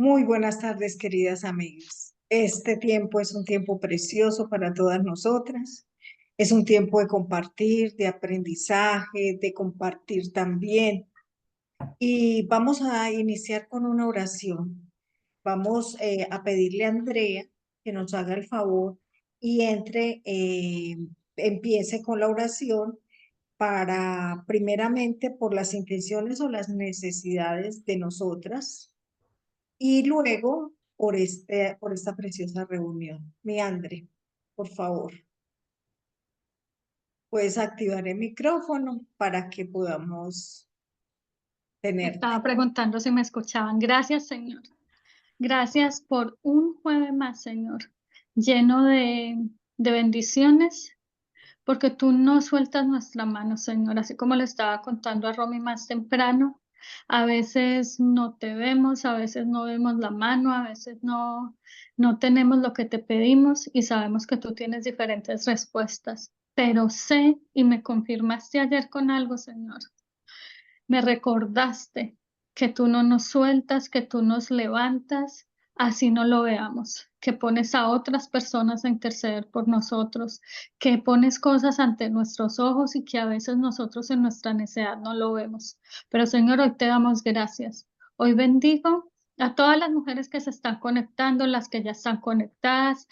Muy buenas tardes, queridas amigas. Este tiempo es un tiempo precioso para todas nosotras. Es un tiempo de compartir, de aprendizaje, de compartir también. Y vamos a iniciar con una oración. Vamos a pedirle a Andrea que nos haga el favor y empiece con la oración para, primeramente, por las intenciones o las necesidades de nosotras y luego por esta preciosa reunión. Mi Andre, por favor, puedes activar el micrófono para que podamos tenerte. Estaba preguntando si me escuchaban. Gracias, Señor. Gracias por un jueves más, Señor, lleno de bendiciones, porque tú no sueltas nuestra mano, Señor, así como le estaba contando a Romy más temprano. A veces no te vemos, a veces no vemos la mano, a veces no tenemos lo que te pedimos y sabemos que tú tienes diferentes respuestas. Pero sé y me confirmaste ayer con algo, Señor. Me recordaste que tú no nos sueltas, que tú nos levantas, así no lo veamos, que pones a otras personas a interceder por nosotros, que pones cosas ante nuestros ojos y que a veces nosotros en nuestra necedad no lo vemos. Pero Señor, hoy te damos gracias. Hoy bendigo a todas las mujeres que se están conectando, las que ya están conectadas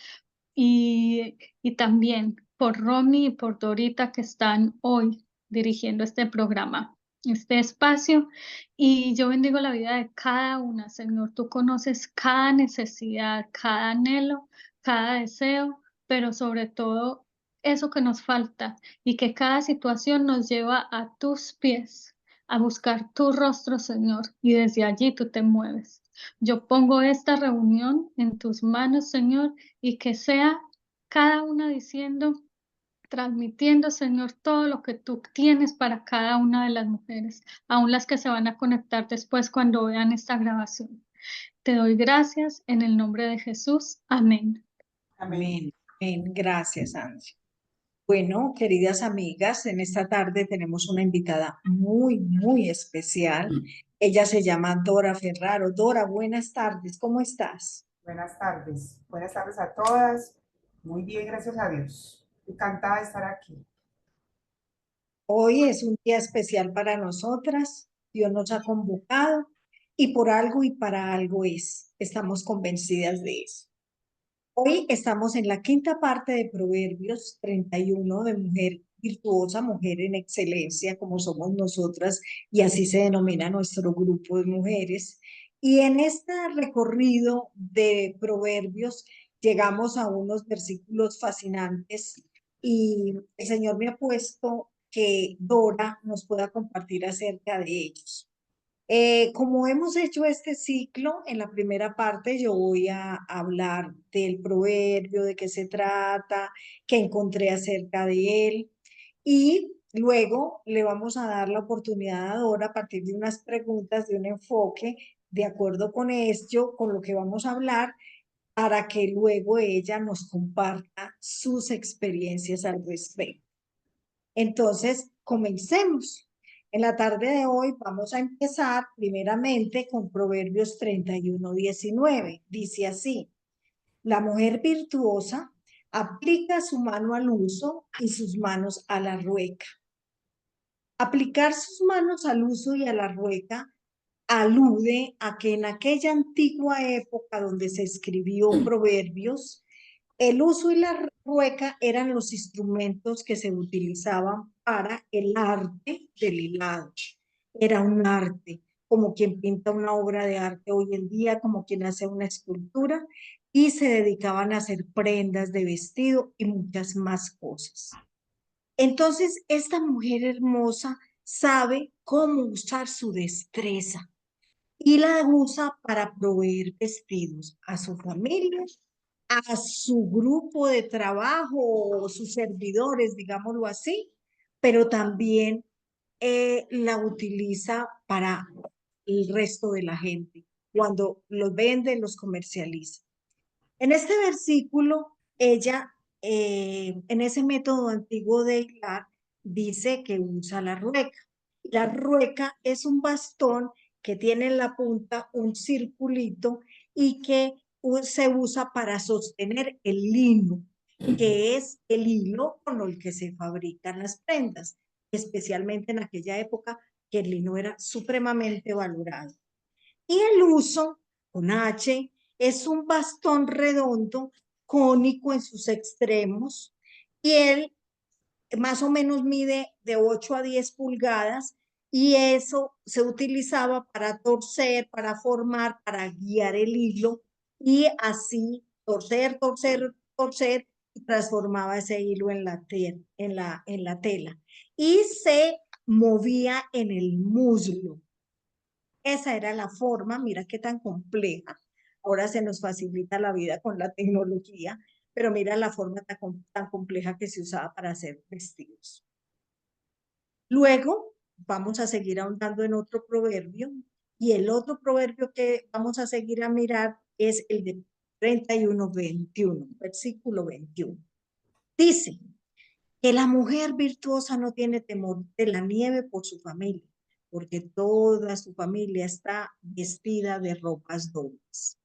y también por Romy y por Dorita que están hoy dirigiendo este programa, este espacio. Y yo bendigo la vida de cada una, Señor. Tú conoces cada necesidad, cada anhelo, cada deseo, pero sobre todo eso que nos falta y que cada situación nos lleva a tus pies, a buscar tu rostro, Señor, y desde allí tú te mueves. Yo pongo esta reunión en tus manos, Señor, y que sea cada una diciendo, transmitiendo, Señor, todo lo que tú tienes para cada una de las mujeres, aun las que se van a conectar después cuando vean esta grabación. Te doy gracias en el nombre de Jesús. Amén. Amén. Amén. Gracias, Angie. Bueno, queridas amigas, en esta tarde tenemos una invitada muy, muy especial. Ella se llama Dora Ferraro. Dora, buenas tardes. ¿Cómo estás? Buenas tardes. Buenas tardes a todas. Muy bien, gracias a Dios. Encantada de estar aquí. Hoy es un día especial para nosotras. Dios nos ha convocado y por algo y para algo es. Estamos convencidas de eso. Hoy estamos en la quinta parte de Proverbios 31 de mujer virtuosa, mujer en excelencia, como somos nosotras, y así se denomina nuestro grupo de mujeres. Y en este recorrido de Proverbios llegamos a unos versículos fascinantes y el Señor me ha puesto que Dora nos pueda compartir acerca de ellos. Como hemos hecho este ciclo, en la primera parte yo voy a hablar del proverbio, de qué se trata, qué encontré acerca de él y luego le vamos a dar la oportunidad a Dora a partir de unas preguntas, de un enfoque, de acuerdo con esto, con lo que vamos a hablar, para que luego ella nos comparta sus experiencias al respecto. Entonces, comencemos. En la tarde de hoy vamos a empezar primeramente con Proverbios 31:19. Dice así, la mujer virtuosa aplica su mano al uso y sus manos a la rueca. Aplicar sus manos al uso y a la rueca alude a que en aquella antigua época donde se escribió Proverbios, el uso y la rueca eran los instrumentos que se utilizaban para el arte del hilado. Era un arte, como quien pinta una obra de arte hoy en día, como quien hace una escultura, y se dedicaban a hacer prendas de vestido y muchas más cosas. Entonces, esta mujer hermosa sabe cómo usar su destreza y la usa para proveer vestidos a su familia, a su grupo de trabajo o sus servidores, digámoslo así, pero también la utiliza para el resto de la gente, cuando los vende, los comercializa. En este versículo, ella, en ese método antiguo de hilar, dice que usa la rueca. La rueca es un bastón que tiene en la punta un circulito y que se usa para sostener el lino, que es el hilo con el que se fabrican las prendas, especialmente en aquella época que el lino era supremamente valorado. Y el uso, con H, es un bastón redondo, cónico en sus extremos, y él más o menos mide de 8 a 10 pulgadas, y eso se utilizaba para torcer, para formar, para guiar el hilo, y así torcer, torcer, torcer, y transformaba ese hilo en la tela. Y se movía en el muslo. Esa era la forma, mira qué tan compleja. Ahora se nos facilita la vida con la tecnología, pero mira la forma tan compleja que se usaba para hacer vestidos. Luego vamos a seguir ahondando en otro proverbio, y el otro proverbio que vamos a seguir a mirar es el de 31:21, versículo 21. Dice que la mujer virtuosa no tiene temor de la nieve por su familia, porque toda su familia está vestida de ropas dobles.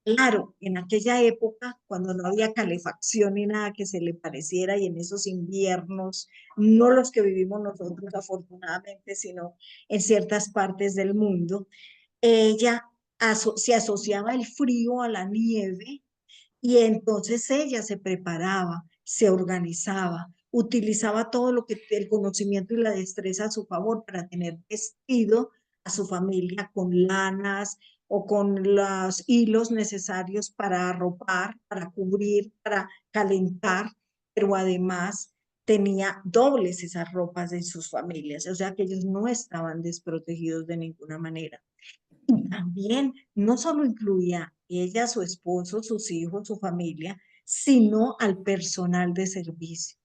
Claro, en aquella época, cuando no había calefacción ni nada que se le pareciera, y en esos inviernos, no los que vivimos nosotros afortunadamente, sino en ciertas partes del mundo, ella se asociaba el frío a la nieve, y entonces ella se preparaba, se organizaba, utilizaba todo lo que el conocimiento y la destreza a su favor para tener vestido a su familia con lanas o con los hilos necesarios para arropar, para cubrir, para calentar, pero además tenía dobles esas ropas de sus familias, o sea que ellos no estaban desprotegidos de ninguna manera. Y también no solo incluía ella, su esposo, sus hijos, su familia, sino al personal de servicio.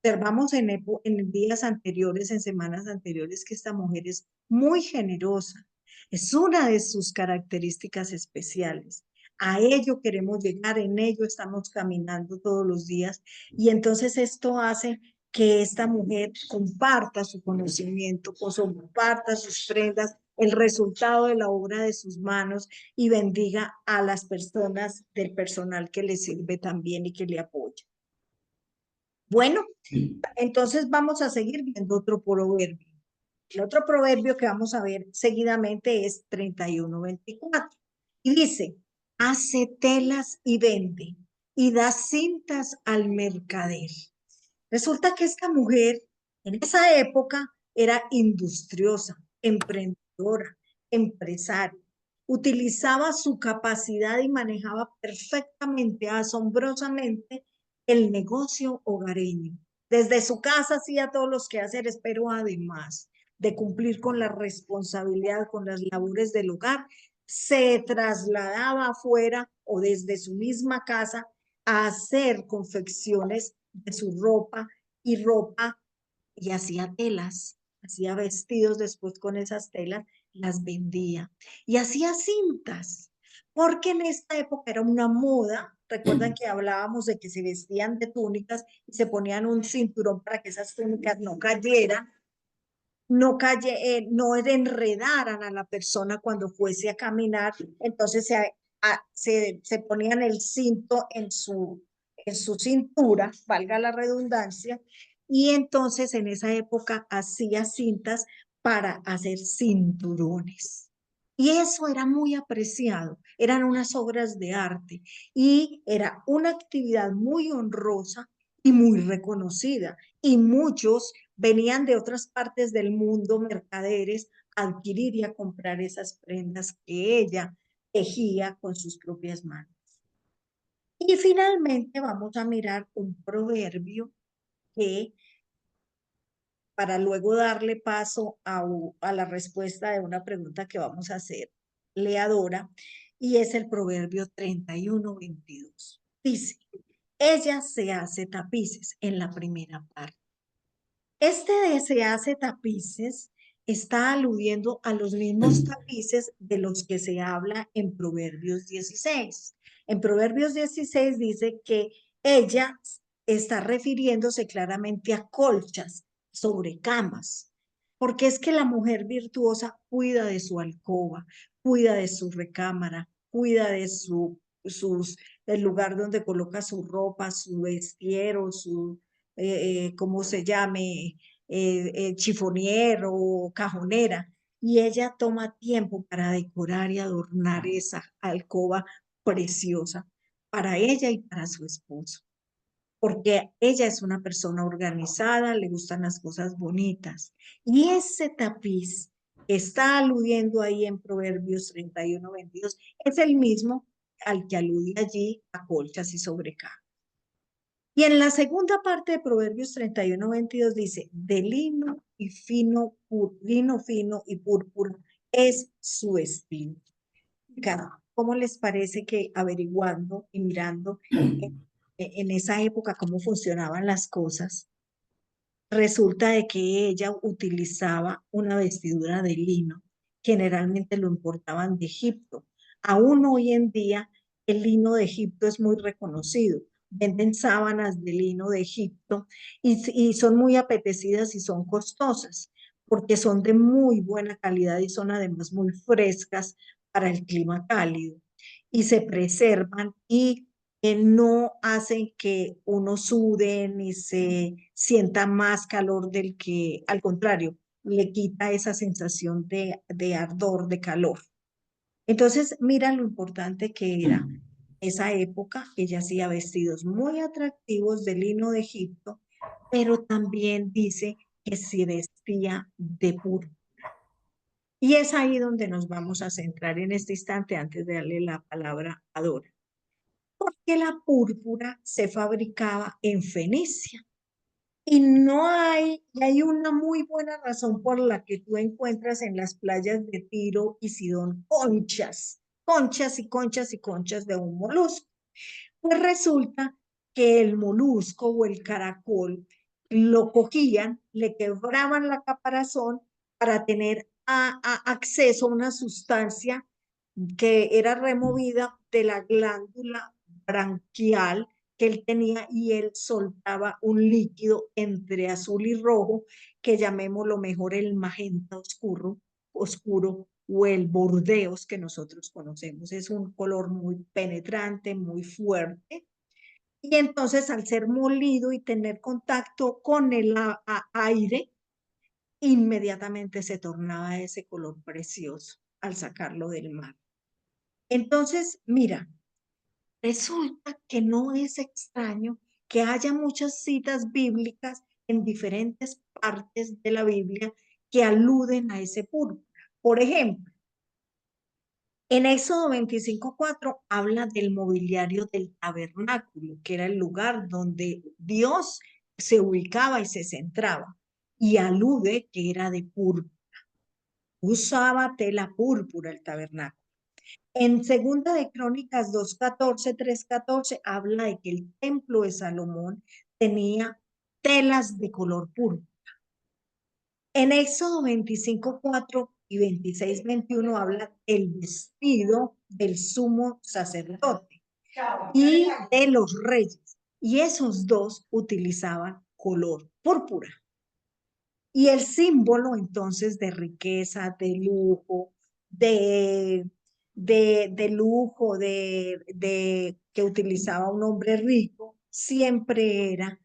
Observamos en días anteriores, en semanas anteriores, que esta mujer es muy generosa. Es una de sus características especiales. A ello queremos llegar, en ello estamos caminando todos los días, y entonces esto hace que esta mujer comparta su conocimiento, comparta sus prendas, el resultado de la obra de sus manos, y bendiga a las personas del personal que le sirve también y que le apoya. Bueno, entonces vamos a seguir viendo otro proverbio. El otro proverbio que vamos a ver seguidamente es 31:24. Y dice, hace telas y vende, y da cintas al mercader. Resulta que esta mujer en esa época era industriosa, emprendedora, empresaria. Utilizaba su capacidad y manejaba perfectamente, asombrosamente, el negocio hogareño. Desde su casa hacía todos los quehaceres, pero además de cumplir con la responsabilidad, con las labores del hogar, se trasladaba afuera o desde su misma casa a hacer confecciones de su ropa y hacía telas, hacía vestidos después con esas telas, las vendía y hacía cintas, porque en esta época era una moda. Recuerdan que hablábamos de que se vestían de túnicas y se ponían un cinturón para que esas túnicas no cayeran, no enredaran a la persona cuando fuese a caminar. Entonces se ponían el cinto en su cintura, valga la redundancia, y entonces en esa época hacía cintas para hacer cinturones. Y eso era muy apreciado, eran unas obras de arte, y era una actividad muy honrosa y muy reconocida, y muchos venían de otras partes del mundo, mercaderes, a adquirir y a comprar esas prendas que ella tejía con sus propias manos. Y finalmente vamos a mirar un proverbio que, para luego darle paso a la respuesta de una pregunta que vamos a hacer, leadora, y es el proverbio 31:22. Dice, ella se hace tapices en la primera parte. Este de se hace tapices está aludiendo a los mismos tapices de los que se habla en Proverbios 16. En Proverbios 16 dice que ella está refiriéndose claramente a colchas sobre camas, porque es que la mujer virtuosa cuida de su alcoba, cuida de su recámara, cuida de el lugar donde coloca su ropa, su vestiero, ¿cómo se llame? Chifonier o cajonera. Y ella toma tiempo para decorar y adornar esa alcoba preciosa para ella y para su esposo, porque ella es una persona organizada, le gustan las cosas bonitas. Y ese tapiz que está aludiendo ahí en Proverbios 31:22 es el mismo al que alude allí a colchas y sobrecamas. Y en la segunda parte de Proverbios 31:22 dice, de lino fino y púrpura es su vestido. ¿Cómo les parece que averiguando y mirando en esa época cómo funcionaban las cosas, resulta de que ella utilizaba una vestidura de lino, generalmente lo importaban de Egipto. Aún hoy en día el lino de Egipto es muy reconocido. Venden sábanas de lino de Egipto y son muy apetecidas y son costosas porque son de muy buena calidad y son además muy frescas para el clima cálido y se preservan y no hacen que uno sude ni se sienta más calor del que, al contrario, le quita esa sensación de ardor, de calor. Entonces, mira lo importante que era esa época. Ella hacía vestidos muy atractivos de lino de Egipto, pero también dice que se vestía de púrpura. Y es ahí donde nos vamos a centrar en este instante antes de darle la palabra a Dora. Porque la púrpura se fabricaba en Fenicia. Y hay una muy buena razón por la que tú encuentras en las playas de Tiro y Sidón conchas y conchas y conchas de un molusco. Pues resulta que el molusco o el caracol lo cogían, le quebraban la caparazón para tener acceso a una sustancia que era removida de la glándula branquial que él tenía y él soltaba un líquido entre azul y rojo que llamémoslo mejor el magenta oscuro o el bordeos que nosotros conocemos. Es un color muy penetrante, muy fuerte. Y entonces al ser molido y tener contacto con el aire, inmediatamente se tornaba ese color precioso al sacarlo del mar. Entonces, mira, resulta que no es extraño que haya muchas citas bíblicas en diferentes partes de la Biblia que aluden a ese púrpura. Por ejemplo, en Éxodo 25:4 habla del mobiliario del tabernáculo, que era el lugar donde Dios se ubicaba y se centraba, y alude que era de púrpura. Usaba tela púrpura el tabernáculo. En Segunda de Crónicas 2:14, 3:14 habla de que el templo de Salomón tenía telas de color púrpura. En Éxodo 25:4 y 26:21 habla del vestido del sumo sacerdote y de los reyes. Y esos dos utilizaban color púrpura. Y el símbolo entonces de riqueza, de lujo, de lujo, que utilizaba un hombre rico, siempre era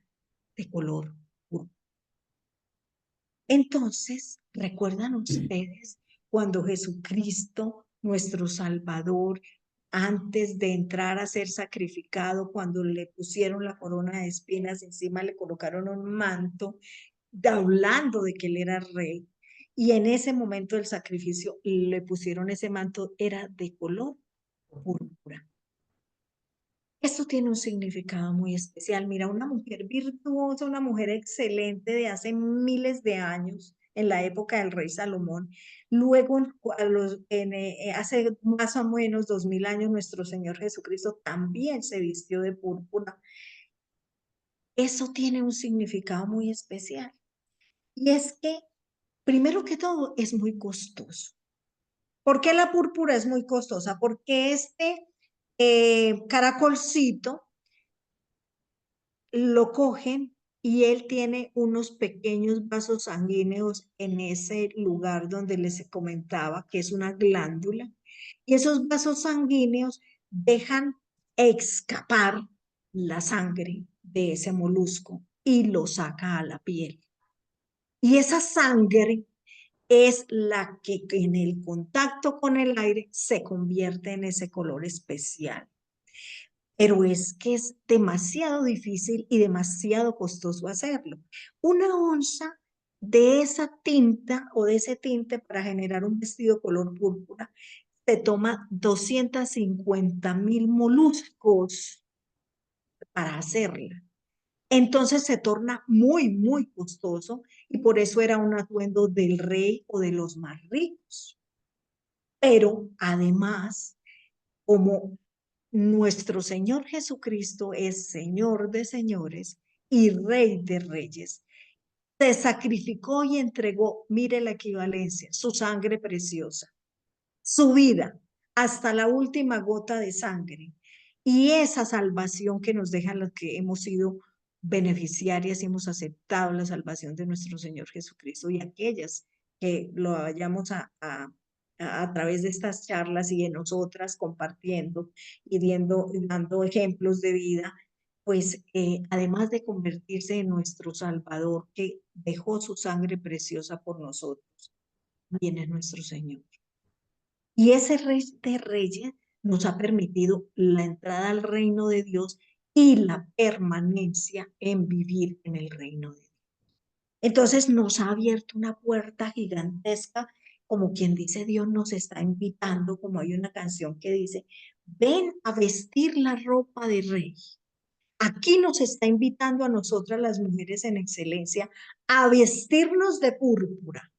de color púrpura. Entonces, ¿recuerdan ustedes cuando Jesucristo, nuestro Salvador, antes de entrar a ser sacrificado, cuando le pusieron la corona de espinas encima, le colocaron un manto, hablando de que él era rey, y en ese momento del sacrificio le pusieron ese manto, era de color púrpura? Esto tiene un significado muy especial. Mira, una mujer virtuosa, una mujer excelente de hace miles de años, en la época del rey Salomón, luego hace más o menos 2000 años, nuestro Señor Jesucristo también se vistió de púrpura. Eso tiene un significado muy especial. Y es que, primero que todo, es muy costoso. ¿Por qué la púrpura es muy costosa? Porque este caracolcito lo cogen y él tiene unos pequeños vasos sanguíneos en ese lugar donde les comentaba que es una glándula. Y esos vasos sanguíneos dejan escapar la sangre de ese molusco y lo saca a la piel. Y esa sangre es la que en el contacto con el aire se convierte en ese color especial. Pero es que es demasiado difícil y demasiado costoso hacerlo. Una onza de esa tinta o de ese tinte para generar un vestido color púrpura se toma 250.000 moluscos para hacerla. Entonces se torna muy, muy costoso y por eso era un atuendo del rey o de los más ricos. Pero además, como nuestro Señor Jesucristo es Señor de señores y Rey de reyes, se sacrificó y entregó, mire la equivalencia, su sangre preciosa, su vida, hasta la última gota de sangre. Y esa salvación que nos dejan los que hemos sido beneficiarias y hemos aceptado la salvación de nuestro Señor Jesucristo y aquellas que lo vayamos a través de estas charlas y de nosotras compartiendo y dando ejemplos de vida, pues además de convertirse en nuestro Salvador que dejó su sangre preciosa por nosotros, viene nuestro Señor. Y ese Rey de Reyes nos ha permitido la entrada al reino de Dios y la permanencia en vivir en el reino de Dios. Entonces nos ha abierto una puerta gigantesca, como quien dice, Dios nos está invitando, como hay una canción que dice, ven a vestir la ropa de rey. Aquí nos está invitando a nosotras las mujeres en excelencia a vestirnos de púrpura,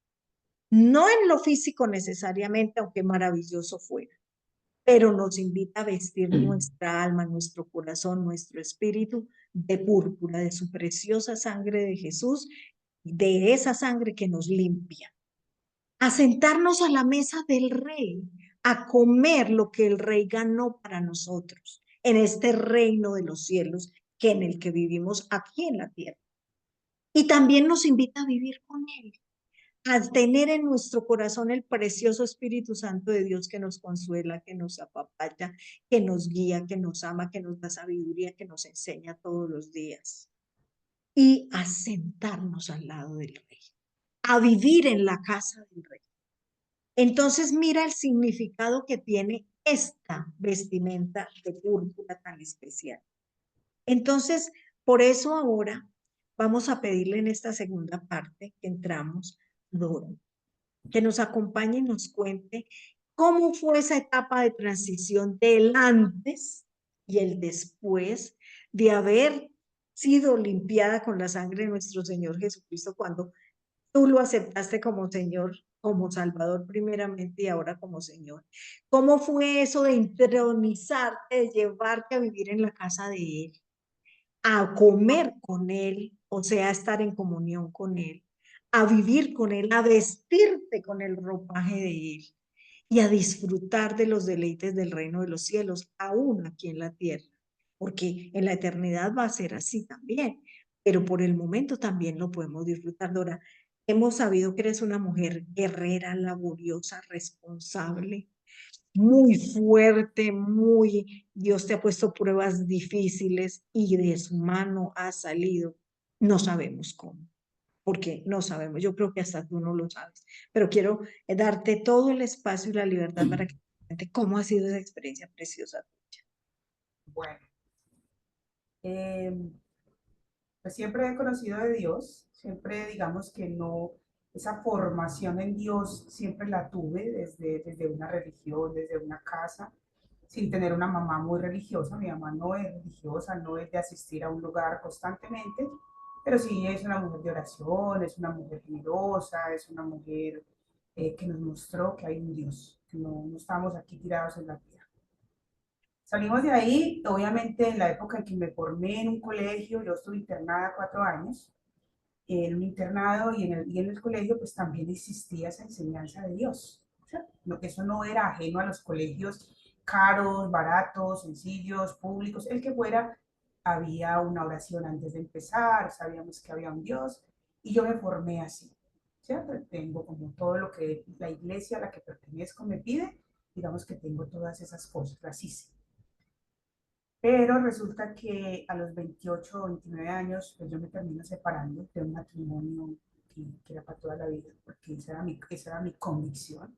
no en lo físico necesariamente, aunque maravilloso fuera, pero nos invita a vestir nuestra alma, nuestro corazón, nuestro espíritu de púrpura, de su preciosa sangre de Jesús, de esa sangre que nos limpia, a sentarnos a la mesa del rey, a comer lo que el rey ganó para nosotros en este reino de los cielos que en el que vivimos aquí en la tierra. Y también nos invita a vivir con él, a tener en nuestro corazón el precioso Espíritu Santo de Dios que nos consuela, que nos apapacha, que nos guía, que nos ama, que nos da sabiduría, que nos enseña todos los días. Y a sentarnos al lado del rey, a vivir en la casa del rey. Entonces mira el significado que tiene esta vestimenta de púrpura tan especial. Entonces, por eso ahora vamos a pedirle en esta segunda parte que entramos, Dora, que nos acompañe y nos cuente cómo fue esa etapa de transición del antes y el después de haber sido limpiada con la sangre de nuestro Señor Jesucristo cuando tú lo aceptaste como Señor, como Salvador primeramente y ahora como Señor. ¿Cómo fue eso de intronizarte, de llevarte a vivir en la casa de Él, a comer con Él, o sea, a estar en comunión con Él, a vivir con Él, a vestirte con el ropaje de Él y a disfrutar de los deleites del reino de los cielos, aún aquí en la tierra? Porque en la eternidad va a ser así también, pero por el momento también lo podemos disfrutar. Dora, hemos sabido que eres una mujer guerrera, laboriosa, responsable, muy fuerte, muy, Dios te ha puesto pruebas difíciles y de su mano ha salido. No sabemos cómo, porque no sabemos, yo creo que hasta tú no lo sabes, pero quiero darte todo el espacio y la libertad para que te cuentes cómo ha sido esa experiencia preciosa. Bueno, pues siempre he conocido de Dios, siempre digamos que no, esa formación en Dios siempre la tuve desde una religión, desde una casa, sin tener una mamá muy religiosa. Mi mamá no es religiosa, no es de asistir a un lugar constantemente, pero sí es una mujer de oración, es una mujer generosa, es una mujer que nos mostró que hay un Dios, que no estamos aquí tirados en la tierra. Salimos de ahí, obviamente en la época en que me formé en un colegio, yo estuve internada 4 años, en un internado y en el colegio pues también existía esa enseñanza de Dios. O sea, eso no era ajeno a los colegios caros, baratos, sencillos, públicos, el que fuera, había una oración antes de empezar, sabíamos que había un Dios y yo me formé así. ¿Cierto? Tengo como todo lo que la iglesia a la que pertenezco me pide digamos que tengo todas esas cosas, las hice. Pero resulta que a los 28 o 29 años, pues yo me termino separando de un matrimonio que era para toda la vida, porque esa era mi convicción.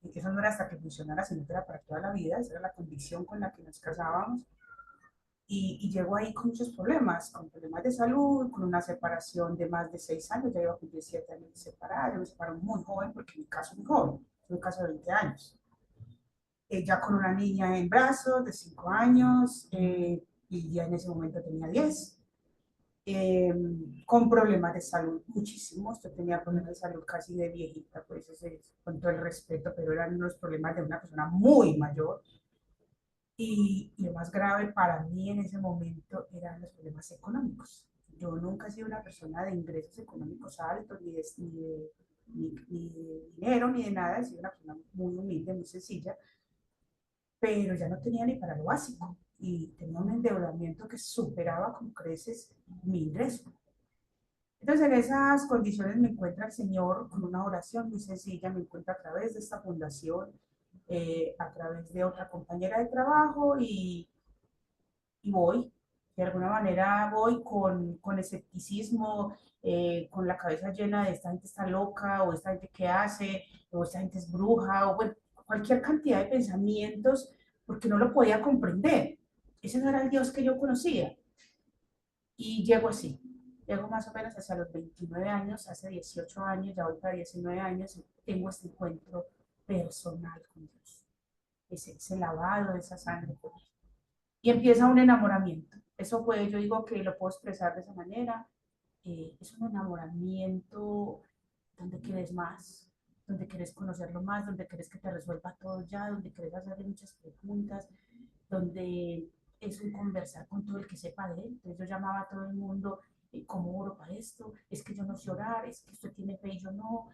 Y que eso no era hasta que funcionara, sino que era para toda la vida, esa era la convicción con la que nos casábamos. Y llegó ahí con muchos problemas, con problemas de salud, con una separación de más de 6 años, ya iba a cumplir 7 años de separada, yo me separo muy joven, porque en mi caso es muy joven, es un caso de 20 años. Ya con una niña en brazos de 5 años, y ya en ese momento tenía 10, con problemas de salud muchísimos. Yo tenía problemas de salud casi de viejita, pues ese, con todo el respeto, pero eran unos problemas de una persona muy mayor. Y lo más grave para mí en ese momento eran los problemas económicos. Yo nunca he sido una persona de ingresos económicos altos, ni de dinero, ni de nada. He sido una persona muy humilde, muy sencilla, pero ya no tenía ni para lo básico y tenía un endeudamiento que superaba con creces mi ingreso. Entonces, en esas condiciones me encuentra el Señor con una oración muy sencilla, me encuentra a través de esta fundación, a través de otra compañera de trabajo, y voy, de alguna manera voy con escepticismo, con la cabeza llena de esta gente está loca, o esta gente que hace, o esta gente es bruja, o bueno, cualquier cantidad de pensamientos, porque no lo podía comprender. Ese no era el Dios que yo conocía. Y llego así, llego más o menos hacia los 29 años, hace 18 años, ya voy para 19 años, y tengo este encuentro personal con Dios, ese lavado de esa sangre con Dios. Y empieza un enamoramiento. Eso fue, yo digo que lo puedo expresar de esa manera, es un enamoramiento donde quieres más, donde quieres conocerlo más, donde quieres que te resuelva todo ya, donde quieres hacerle muchas preguntas, donde es un conversar con todo el que sepa de él. Entonces yo llamaba a todo el mundo, ¿cómo oro para esto? Es que yo no sé orar, es que usted tiene fe y yo no.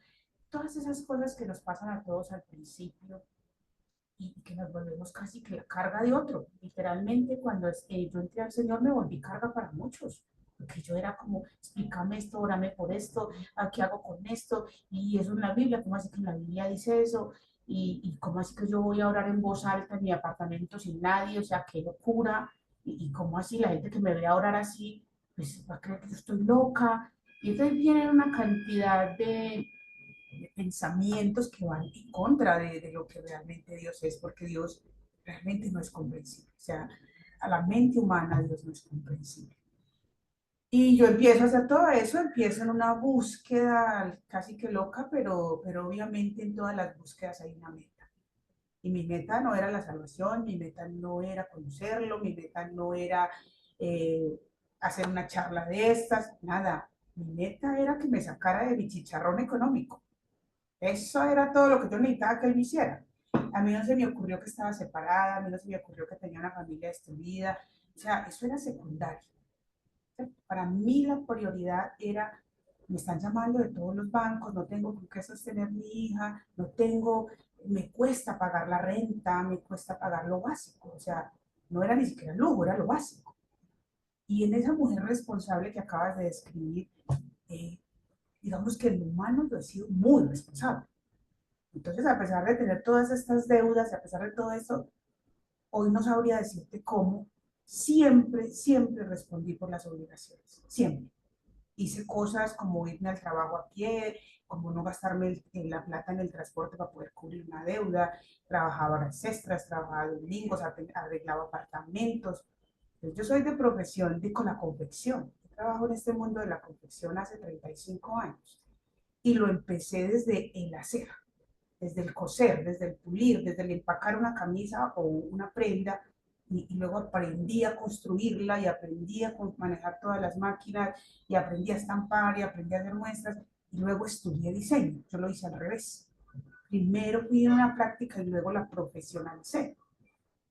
Todas esas cosas que nos pasan a todos al principio, y que nos volvemos casi que la carga de otro. Literalmente, cuando yo entré al Señor, me volví carga para muchos. Porque yo era como, explícame esto, órame por esto, ¿qué hago con esto? Y eso en la Biblia, ¿cómo así que en la Biblia dice eso? Y cómo así que yo voy a orar en voz alta en mi apartamento sin nadie, o sea, qué locura. Y cómo así la gente que me ve a orar así, pues va a creer que yo estoy loca. Y entonces vienen una cantidad de pensamientos que van en contra de lo que realmente Dios es, porque Dios realmente no es comprensible. O sea, a la mente humana Dios no es comprensible. Y yo empiezo a hacer todo eso, empiezo en una búsqueda casi que loca, pero obviamente en todas las búsquedas hay una meta. Y mi meta no era la salvación, mi meta no era conocerlo, mi meta no era eh, hacer una charla de estas, nada. Mi meta era que me sacara de mi chicharrón económico. Eso era todo lo que yo necesitaba que él me hiciera. A mí no se me ocurrió que estaba separada, a mí no se me ocurrió que tenía una familia destruida. O sea, eso era secundario. Para mí la prioridad era, me están llamando de todos los bancos, no tengo con qué sostener mi hija, no tengo, me cuesta pagar la renta, me cuesta pagar lo básico. O sea, no era ni siquiera lujo, era lo básico. Y en esa mujer responsable que acabas de describir, eh, digamos que en lo humano yo he sido muy responsable. Entonces, a pesar de tener todas estas deudas, a pesar de todo esto, hoy no sabría decirte cómo, siempre, siempre respondí por las obligaciones, siempre. Hice cosas como irme al trabajo a pie, como no gastarme la plata en el transporte para poder cubrir una deuda, trabajaba horas extras, trabajaba domingos, arreglaba apartamentos. Entonces, yo soy de profesión con la confección. Yo trabajo en este mundo de la confección hace 35 años y lo empecé desde el hacer, desde el coser, desde el pulir, desde el empacar una camisa o una prenda, y luego aprendí a construirla y aprendí a manejar todas las máquinas y aprendí a estampar y aprendí a hacer muestras y luego estudié diseño. Yo lo hice al revés. Primero fui a una práctica y luego la profesionalicé.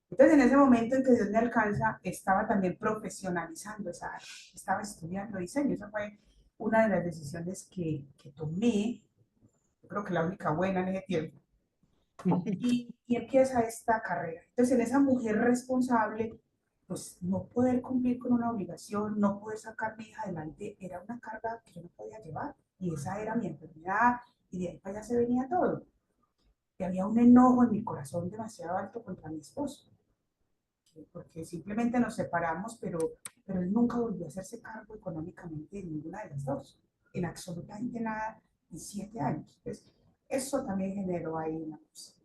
Entonces, en ese momento en que Dios me alcanza, estaba también profesionalizando esa área. Estaba estudiando diseño. Esa fue una de las decisiones que tomé, yo creo que la única buena en ese tiempo. Y empieza esta carrera. Entonces, en esa mujer responsable, pues no poder cumplir con una obligación, no poder sacar mi hija adelante, era una carga que yo no podía llevar. Y esa era mi enfermedad, y de ahí para allá se venía todo. y había un enojo en mi corazón demasiado alto contra mi esposo, porque simplemente nos separamos, pero él nunca volvió a hacerse cargo económicamente de ninguna de las dos, en absolutamente nada, en 7 años. Entonces, eso también generó ahí una cosa.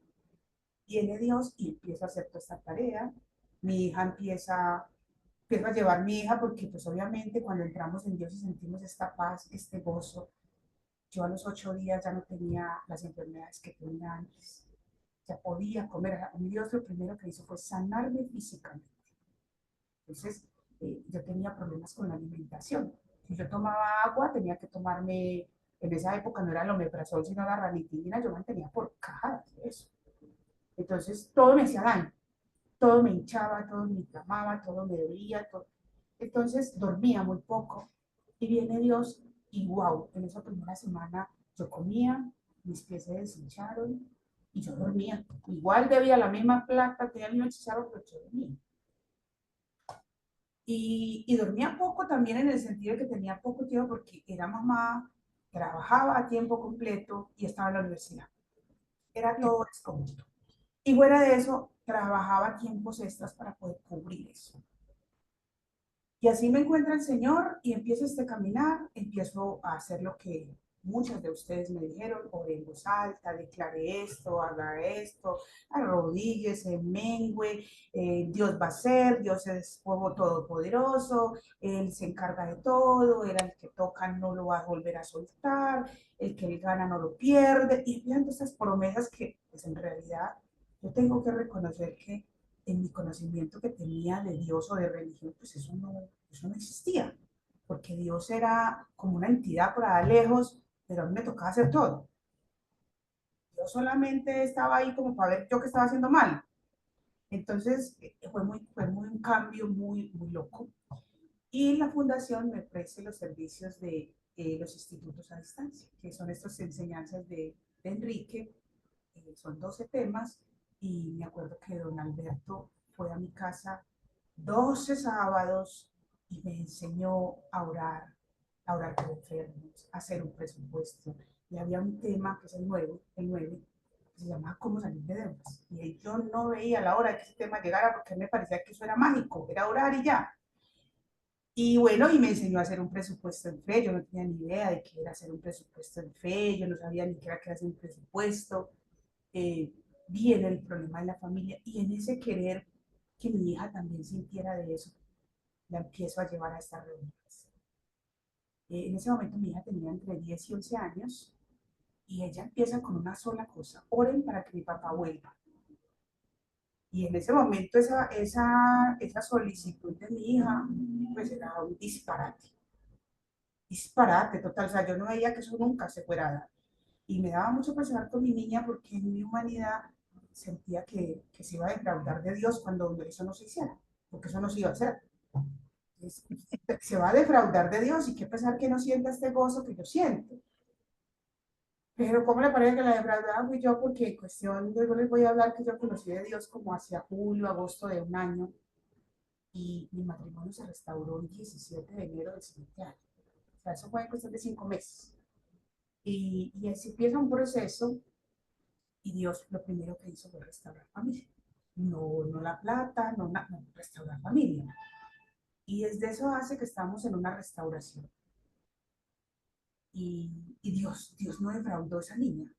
Viene Dios y empieza a hacer toda esta tarea. Mi hija empieza a llevar mi hija porque pues obviamente cuando entramos en Dios y sentimos esta paz, este gozo, yo a los 8 días ya no tenía las enfermedades que tenía antes, ya podía comer. Dios lo primero que hizo fue sanarme físicamente. Entonces yo tenía problemas con la alimentación. Si yo tomaba agua, tenía que tomarme, en esa época no era el omeprazol, sino la ranitidina, yo mantenía por cajas de eso. Entonces todo me hacía daño, todo me hinchaba, todo me inflamaba, todo me dolía, todo. Entonces dormía muy poco y viene Dios y wow, en esa primera semana yo comía, mis pies se deshincharon y yo dormía. Igual bebía la misma plata, tenía el mismo chicharro, pero yo dormía. Y dormía poco también en el sentido de que tenía poco tiempo porque era mamá, trabajaba a tiempo completo y estaba en la universidad. Era todo descomunal. Y fuera de eso, trabajaba tiempos extras para poder cubrir eso. Y así me encuentra el Señor y empiezo este caminar, empiezo a hacer lo que muchas de ustedes me dijeron, oré en voz alta, declaré esto, haga esto, arrodíllese, mengue, Dios va a ser, Dios es fuego todopoderoso, Él se encarga de todo, Él al que toca no lo va a volver a soltar, el que él gana no lo pierde, y viendo esas promesas que pues en realidad yo tengo que reconocer que en mi conocimiento que tenía de Dios o de religión, pues eso no existía, porque Dios era como una entidad por allá lejos, pero a mí me tocaba hacer todo. Yo solamente estaba ahí como para ver yo qué estaba haciendo mal. Entonces fue un cambio muy loco. Y la fundación me ofrece los servicios de los institutos a distancia, que son estas enseñanzas de Enrique. Son 12 temas y me acuerdo que don Alberto fue a mi casa 12 sábados y me enseñó a orar por enfermos, a hacer un presupuesto. Y había un tema que es el 9 que se llama ¿Cómo salir de deudas? Y yo no veía la hora de que ese tema llegara porque me parecía que eso era mágico, era orar y ya. Y bueno, y me enseñó a hacer un presupuesto en fe. Yo no tenía ni idea de qué era hacer un presupuesto en fe, yo no sabía ni qué era hacer un presupuesto. eh, Viene el problema de la familia y en ese querer que mi hija también sintiera de eso, la empiezo a llevar a estas reuniones. En ese momento mi hija tenía entre 10 y 11 años y ella empieza con una sola cosa: oren para que mi papá vuelva. Y en ese momento esa solicitud de mi hija pues era un disparate total, o sea, yo no veía que eso nunca se fuera a dar. Y me daba mucho pesar con mi niña porque en mi humanidad sentía que se iba a defraudar de Dios cuando eso no se hiciera, porque eso no se iba a hacer. Entonces, se va a defraudar de Dios y qué pesar que no sienta este gozo que yo siento. Pero ¿cómo le parece que la defraudada fui yo? Porque en cuestión, luego les voy a hablar que yo conocí de Dios como hacia julio, agosto de un año y mi matrimonio se restauró el 17 de enero del siguiente año. O sea, eso fue en cuestión de 5 meses. Y así empieza un proceso y Dios lo primero que hizo fue restaurar familia. No la plata, no, restaurar familia. Y desde eso hace que estamos en una restauración. Y Dios no defraudó a esa niña.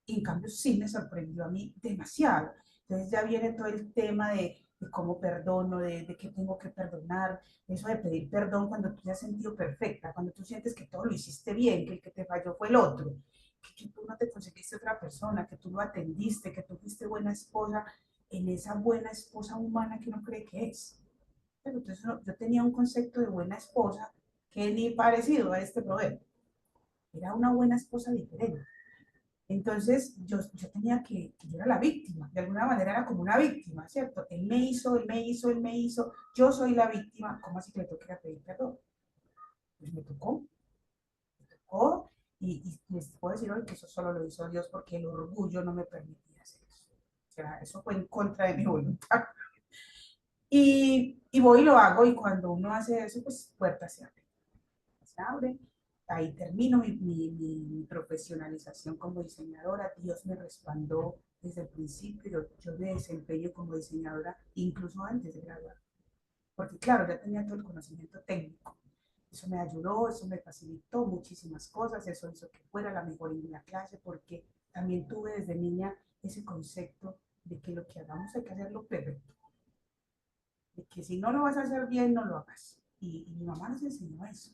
Y en cambio sí me sorprendió a mí demasiado. Entonces ya viene todo el tema de cómo perdono, de qué tengo que perdonar, eso de pedir perdón cuando tú te has sentido perfecta, cuando tú sientes que todo lo hiciste bien, que el que te falló fue el otro, que tú no te conseguiste otra persona, que tú lo atendiste, que tú fuiste buena esposa en esa buena esposa humana que uno cree que es. Pero entonces yo tenía un concepto de buena esposa que ni parecido a este proverbio. Era una buena esposa diferente. Entonces yo tenía que yo era la víctima, de alguna manera era como una víctima, ¿cierto? Él me hizo, él me hizo, yo soy la víctima, ¿cómo así que le toca pedir perdón? Pues me tocó, y les puedo decir hoy que eso solo lo hizo Dios porque el orgullo no me permitía hacer eso. O sea, eso fue en contra de mi voluntad. Y voy y lo hago, y cuando uno hace eso, pues puertas se abren. Se abren. ahí termino mi profesionalización como diseñadora. Dios me respaldó desde el principio. Yo me desempeño como diseñadora incluso antes de graduar. Porque claro, ya tenía todo el conocimiento técnico. Eso me ayudó, eso me facilitó muchísimas cosas, eso hizo que fuera la mejor en la clase, porque también tuve desde niña ese concepto de que lo que hagamos hay que hacerlo perfecto. De que si no lo vas a hacer bien, no lo hagas. Y mi mamá nos enseñó eso.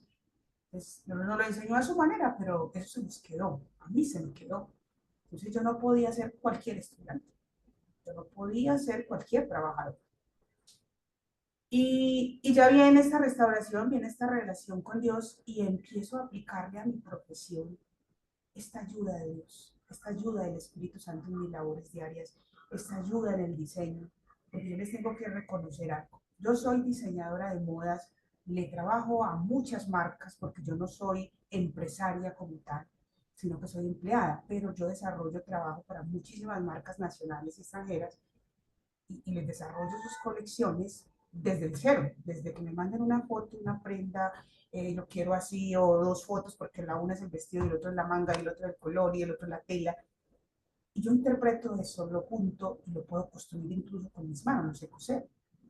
Pues, no lo enseñó a su manera, pero eso se nos quedó, a mí se me quedó. Entonces yo no podía ser cualquier estudiante, yo no podía ser cualquier trabajador. Y ya viene esta restauración, viene esta relación con Dios y empiezo a aplicarle a mi profesión esta ayuda de Dios, esta ayuda del Espíritu Santo en mis labores diarias, esta ayuda en el diseño, porque yo les tengo que reconocer algo. Yo soy diseñadora de modas, le trabajo a muchas marcas porque yo no soy empresaria como tal, sino que soy empleada, pero yo desarrollo trabajo para muchísimas marcas nacionales y extranjeras y les desarrollo sus colecciones desde el cero, desde que me mandan una foto, una prenda, lo quiero así, o dos fotos, porque la una es el vestido, y el otro es la manga, y el otro es el color, y el otro es la tela. Y yo interpreto eso, lo junto y lo puedo construir incluso con mis manos, no sé coser.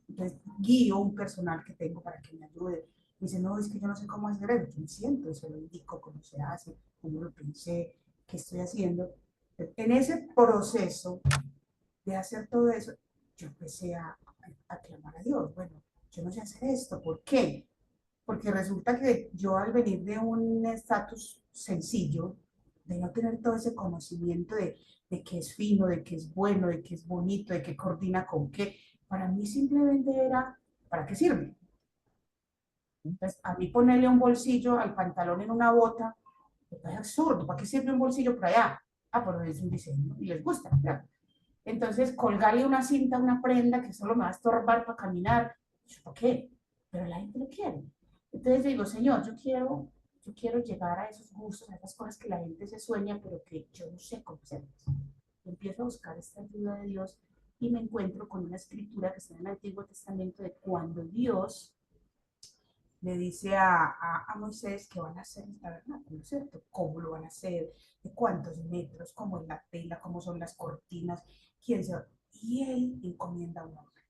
Entonces guío un personal que tengo para que me ayude. Me dice, no, es que yo no sé cómo hacer eso, yo me siento, y se lo indico cómo se hace, cómo lo pensé, qué estoy haciendo. En ese proceso de hacer todo eso, yo empecé a clamar a Dios. Bueno, yo no sé hacer esto. ¿Por qué? Porque resulta que yo al venir de un estatus sencillo, de no tener todo ese conocimiento de qué es fino, de qué es bueno, de qué es bonito, de qué coordina con qué, para mí simplemente era, ¿para qué sirve? Entonces, a mí ponerle un bolsillo al pantalón en una bota, me parece absurdo. ¿Para qué sirve un bolsillo por allá? Ah, pero es un diseño y les gusta, ¿verdad? Entonces, colgarle una cinta a una prenda que solo me va a estorbar para caminar, ¿para qué? Pero la gente lo quiere. Entonces digo, Señor, yo quiero llegar a esos gustos, a esas cosas que la gente se sueña, pero que yo no sé cómo hacerlas. Empiezo a buscar esta ayuda de Dios y me encuentro con una escritura que está en el Antiguo Testamento de cuando Dios le dice a Moisés que van a hacer el tabernáculo, ¿cierto? ¿Cómo lo van a hacer? ¿De cuántos metros? ¿Cómo es la tela? ¿Cómo son las cortinas? ¿Quién se va? Y él encomienda a un hombre.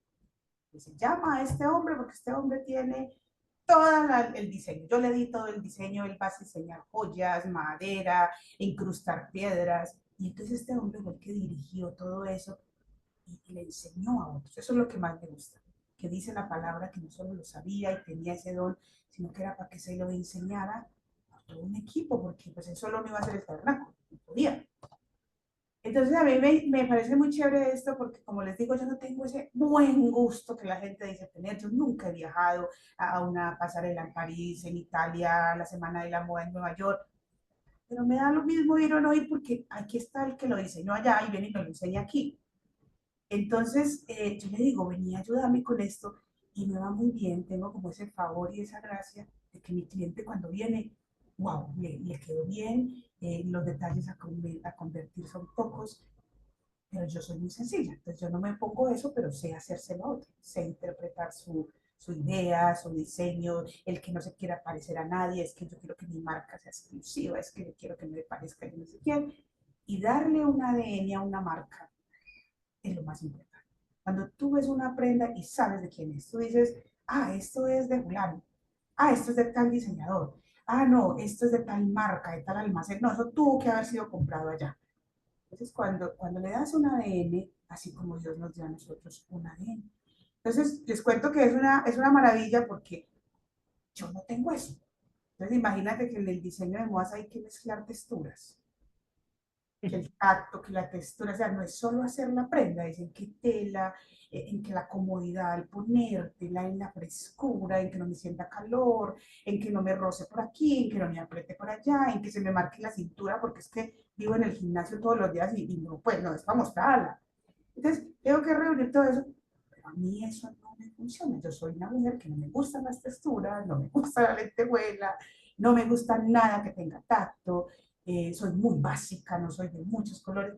Dice, llama a este hombre porque este hombre tiene todo el diseño. Yo le di todo el diseño, él va a diseñar joyas, madera, incrustar piedras. Y entonces este hombre fue el que dirigió todo eso y le enseñó a otros. Eso es lo que más me gusta, que dice la palabra que no solo lo sabía y tenía ese don, sino que era para que se lo enseñara a todo un equipo, porque pues él solo no iba a hacer el tabernáculo, no podía. Entonces a mí me parece muy chévere esto porque como les digo, yo no tengo ese buen gusto que la gente dice tener. Yo nunca he viajado a una pasarela en París, en Italia, la Semana de la Moda en Nueva York, pero me da lo mismo ir o no ir porque aquí está el que lo diseñó allá y viene y me lo enseña aquí. Entonces, yo le digo, vení, ayúdame con esto y me va muy bien, tengo como ese favor y esa gracia de que mi cliente cuando viene, wow, le quedó bien, los detalles a convertir son pocos, pero yo soy muy sencilla, entonces yo no me pongo eso, pero sé hacérselo a otro, sé interpretar su idea, su diseño, el que no se quiera parecer a nadie, es que yo quiero que mi marca sea exclusiva, es que yo quiero que me parezca yo no sé quién, y darle un ADN a una marca es lo más importante. Cuando tú ves una prenda y sabes de quién es, tú dices, ah, esto es de fulano, ah, esto es de tal diseñador, ah, no, esto es de tal marca, de tal almacén, no, eso tuvo que haber sido comprado allá. Entonces, cuando le das un ADN, así como Dios nos dio a nosotros un ADN. Entonces, les cuento que es una maravilla porque yo no tengo eso. Entonces, imagínate que en el diseño de modas hay que mezclar texturas, que el tacto, que la textura, o sea, no es solo hacer la prenda, es en qué tela, en que la comodidad al ponértela, en la frescura, en que no me sienta calor, en que no me roce por aquí, en que no me apriete por allá, en que se me marque la cintura, porque es que vivo en el gimnasio todos los días y no, pues no es para mostrarla. Entonces, tengo que reunir todo eso, pero a mí eso no me funciona. Yo soy una mujer que no me gustan las texturas, no me gusta la lentejuela, no me gusta nada que tenga tacto, soy muy básica, no soy de muchos colores.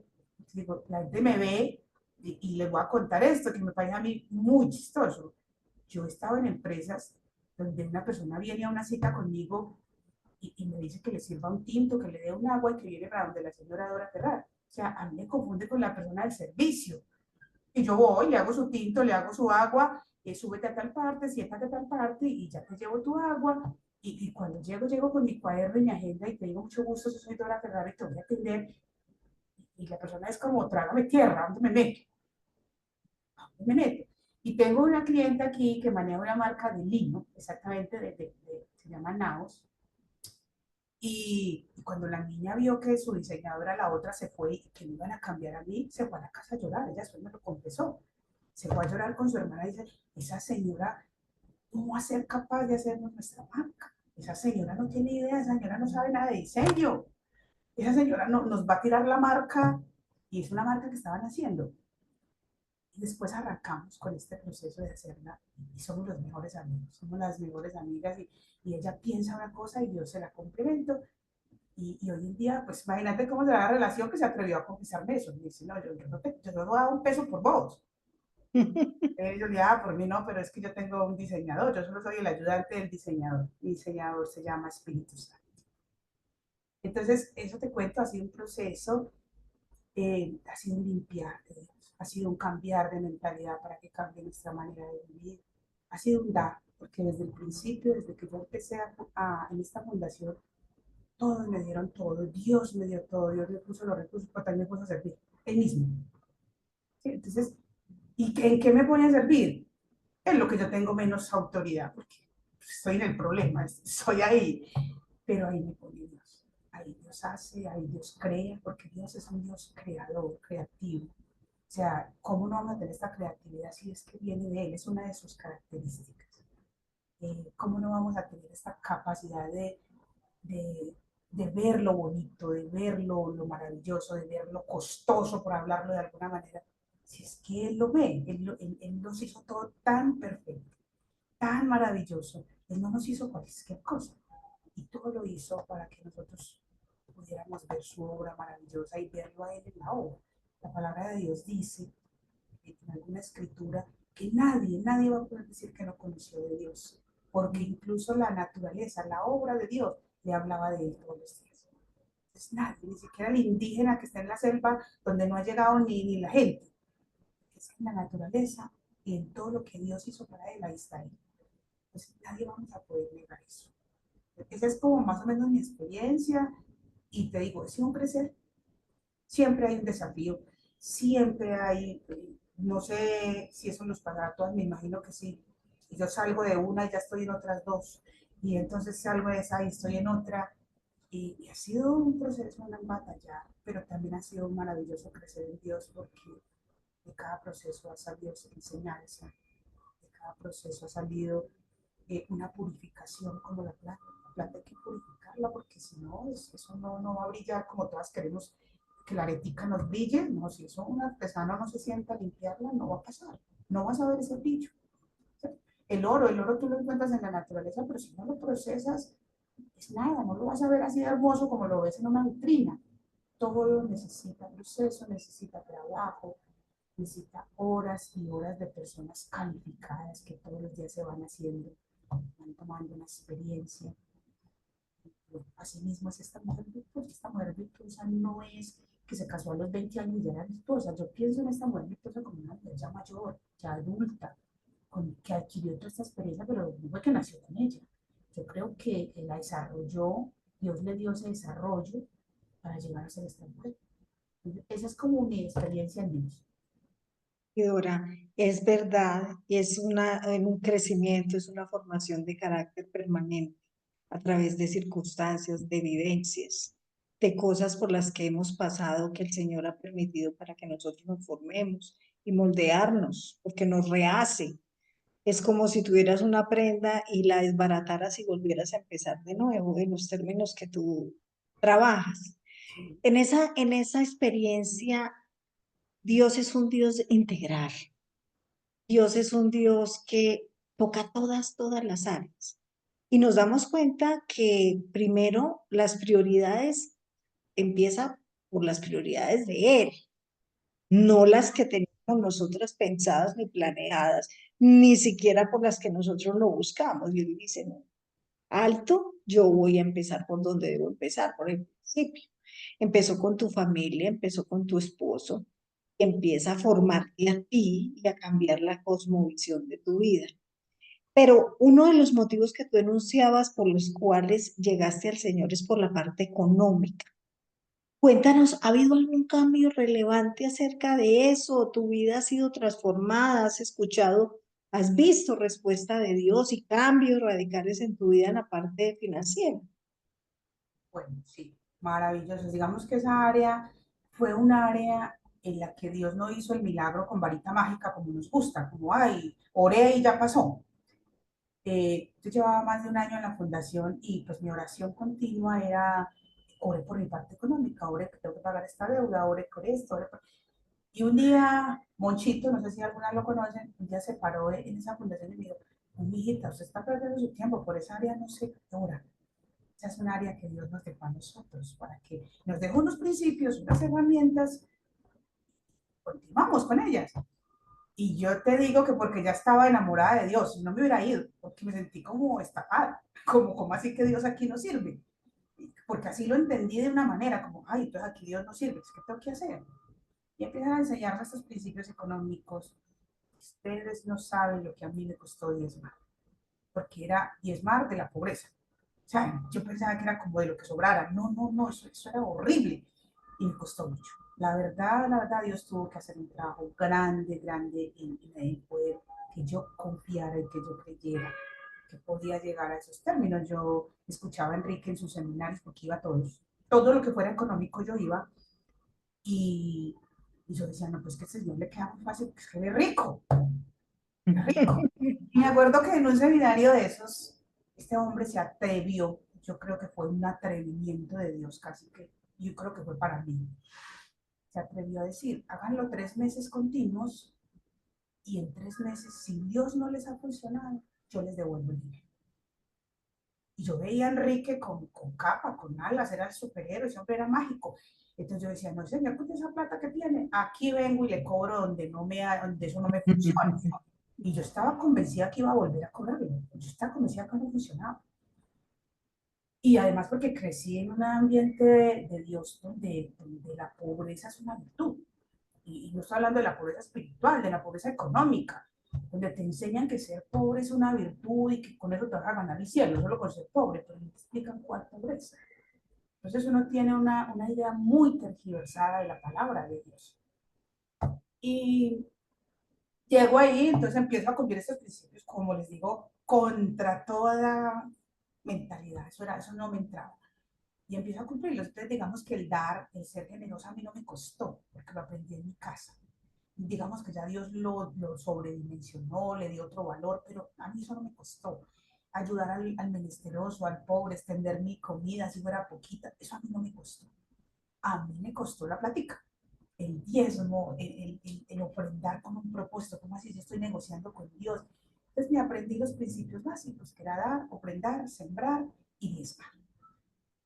Digo, la gente me ve y les voy a contar esto que me parece a mí muy chistoso. Yo he estado en empresas donde una persona viene a una cita conmigo y me dice que le sirva un tinto, que le dé un agua y que viene para donde la señora Dora Ferrar. O sea, a mí me confunde con la persona del servicio. Y yo voy, le hago su tinto, le hago su agua, súbete a tal parte, siéntate a tal parte y ya te llevo tu agua. Y cuando llego con mi cuaderno y mi agenda y te digo mucho gusto, yo soy Dora Ferrar y te voy a atender. Y la persona es como, trágame tierra, ¿dónde me meto? ¿Dónde me meto? Y tengo una clienta aquí que maneja una marca de lino, exactamente, se llama Naos. Y cuando la niña vio que su diseñadora, la otra, se fue y que me iban a cambiar a mí, se fue a la casa a llorar. Ella después me lo confesó. Se fue a llorar con su hermana y dice, esa señora, ¿cómo va a ser capaz de hacernos nuestra marca? Esa señora no tiene idea, esa señora no sabe nada de diseño. Esa señora no, nos va a tirar la marca. Y es una marca que estaban haciendo. Y después arrancamos con este proceso de hacerla y somos los mejores amigos, somos las mejores amigas y ella piensa una cosa y yo se la complemento. Y hoy en día, pues imagínate cómo será la relación que se atrevió a confesarme eso. Me dice, no, yo no voy a dar un peso por vos. Yo le dije, por mí no, pero es que yo tengo un diseñador, yo solo soy el ayudante del diseñador. Mi diseñador se llama Espíritu Santo. Entonces, eso te cuento, ha sido un proceso, ha sido un limpiar de Dios, ha sido un cambiar de mentalidad para que cambie nuestra manera de vivir, ha sido un dar, porque desde el principio, desde que yo empecé en esta fundación, todos me dieron todo, Dios me dio todo, Dios me puso los recursos, pero también me puso a servir, Él mismo. ¿Sí? Entonces, ¿en qué me pone a servir? En lo que yo tengo menos autoridad, porque estoy en el problema, estoy ahí, pero ahí me pone Dios. Ahí Dios hace, ahí Dios crea, porque Dios es un Dios creador, creativo. O sea, ¿cómo no vamos a tener esta creatividad si es que viene de Él? Es una de sus características. ¿Cómo no vamos a tener esta capacidad de, de ver lo bonito, de ver lo maravilloso, de ver lo costoso, por hablarlo de alguna manera? Si es que Él lo ve, él nos hizo todo tan perfecto, tan maravilloso. Él no nos hizo cualquier cosa. Y todo lo hizo para que nosotros pudiéramos ver su obra maravillosa y verlo a Él en la obra. La palabra de Dios dice en alguna escritura que nadie va a poder decir que no conoció de Dios, porque incluso la naturaleza, la obra de Dios, le hablaba de Él todos los días. Entonces nadie, ni siquiera el indígena que está en la selva donde no ha llegado ni la gente, es en la naturaleza y en todo lo que Dios hizo para Él, ahí está Él. Entonces nadie vamos a poder negar eso. Esa es como más o menos mi experiencia y te digo, es un crecer, siempre hay un desafío, siempre hay, no sé si eso nos pasará a todas, me imagino que sí. Y yo salgo de una y ya estoy en otras dos, y entonces salgo de esa y estoy en otra, y ha sido un proceso, una batalla, pero también ha sido un maravilloso crecer en Dios porque de cada proceso ha salido enseñanza, de cada proceso ha salido una purificación como la planta. La planta hay que purificarla porque si no, eso no va a brillar como todas queremos que la aretica nos brille. No, si eso un artesano no se sienta a limpiarla, no va a pasar. No vas a ver ese brillo. El oro tú lo encuentras en la naturaleza, pero si no lo procesas, es nada, no lo vas a ver así de hermoso como lo ves en una vitrina. Todo necesita proceso, necesita trabajo, necesita horas y horas de personas calificadas que todos los días se van haciendo, van tomando una experiencia. Asimismo es esta mujer virtuosa. Esta mujer virtuosa no es que se casó a los 20 años y ya era virtuosa. Yo pienso en esta mujer virtuosa como una mujer ya mayor, ya adulta, que adquirió toda esta experiencia, pero no fue que nació con ella. Yo creo que la desarrolló, Dios le dio ese desarrollo para llegar a ser esta mujer. Esa es como mi experiencia en Dios. Dora, es verdad, es un crecimiento, es una formación de carácter permanente a través de circunstancias, de vivencias, de cosas por las que hemos pasado que el Señor ha permitido para que nosotros nos formemos y moldearnos, porque nos rehace. Es como si tuvieras una prenda y la desbarataras y volvieras a empezar de nuevo en los términos que tú trabajas. Sí. En esa experiencia, Dios es un Dios integral. Dios es un Dios que toca todas las áreas. Y nos damos cuenta que primero las prioridades empiezan por las prioridades de Él, no las que teníamos nosotras pensadas ni planeadas, ni siquiera por las que nosotros lo buscamos. Y Él dice, no, alto, yo voy a empezar por donde debo empezar, por el principio. Empezó con tu familia, empezó con tu esposo, y empieza a formarte a ti y a cambiar la cosmovisión de tu vida. Pero uno de los motivos que tú enunciabas por los cuales llegaste al Señor es por la parte económica. Cuéntanos, ¿ha habido algún cambio relevante acerca de eso? ¿Tu vida ha sido transformada? ¿Has escuchado, has visto respuesta de Dios y cambios radicales en tu vida en la parte financiera? Bueno, sí, maravilloso. Digamos que esa área fue un área en la que Dios no hizo el milagro con varita mágica como nos gusta, como, ay, oré y ya pasó. Yo llevaba más de un año en la fundación y pues mi oración continua era, oré por mi parte económica, oré que tengo que pagar esta deuda, oré por esto, oré por... Y un día, Monchito, no sé si alguna lo conocen, un día se paró en esa fundación y me dijo, "Pues, mijita, usted está perdiendo su tiempo, por esa área no se ora. Esa es un área que Dios nos dejó a nosotros, para que nos dejó unos principios, unas herramientas, continuamos con ellas. Y yo te digo que porque ya estaba enamorada de Dios, no me hubiera ido, porque me sentí como estafada, como así que Dios aquí no sirve. Porque así lo entendí de una manera, como, ay, entonces aquí Dios no sirve, ¿qué tengo que hacer? Y empiezan a enseñarme estos principios económicos. Ustedes no saben lo que a mí me costó diezmar, porque era diezmar de la pobreza. O sea, yo pensaba que era como de lo que sobrara. No, no, no, eso era horrible y me costó mucho. La verdad, Dios tuvo que hacer un trabajo grande, grande en poder que yo confiara y que yo creyera que podía llegar a esos términos. Yo escuchaba a Enrique en sus seminarios porque iba a todos. Todo lo que fuera económico yo iba y, y yo decía, no, pues que al Señor le queda muy fácil, pues que es rico, rico. Y me acuerdo que en un seminario de esos, este hombre se atrevió, yo creo que fue un atrevimiento de Dios casi que, yo creo que fue para mí, se atrevió a decir, háganlo 3 meses continuos y en 3 meses, si Dios no les ha funcionado, yo les devuelvo el dinero. Y yo veía a Enrique con capa, con alas, era el superhéroe, ese hombre era mágico. Entonces yo decía, no, señor, pues esa plata que tiene, aquí vengo y le cobro donde eso no me funciona. Y yo estaba convencida que iba a volver a cobrarlo. Yo estaba convencida que no funcionaba. Y además porque crecí en un ambiente de Dios donde la pobreza es una virtud. Y no estoy hablando de la pobreza espiritual, de la pobreza económica, donde te enseñan que ser pobre es una virtud y que con eso te vas a ganar el cielo, solo con ser pobre, pero no te explican cuál pobreza. Entonces uno tiene una idea muy tergiversada de la palabra de Dios. Y llego ahí, entonces empiezo a cumplir estos principios, como les digo, contra toda mentalidad, eso no me entraba. Y empiezo a cumplirlos. Entonces, digamos que el dar, el ser generoso a mí no me costó, porque lo aprendí en mi casa. Digamos que ya Dios lo sobredimensionó, le dio otro valor, pero a mí eso no me costó. Ayudar al menesteroso, al pobre, extender mi comida, si fuera poquita, eso a mí no me costó. A mí me costó la plática, el diezmo, el ofrendar con un propósito, como así yo estoy negociando con Dios. Entonces me aprendí los principios básicos, que era dar, ofrendar, sembrar y diezmar.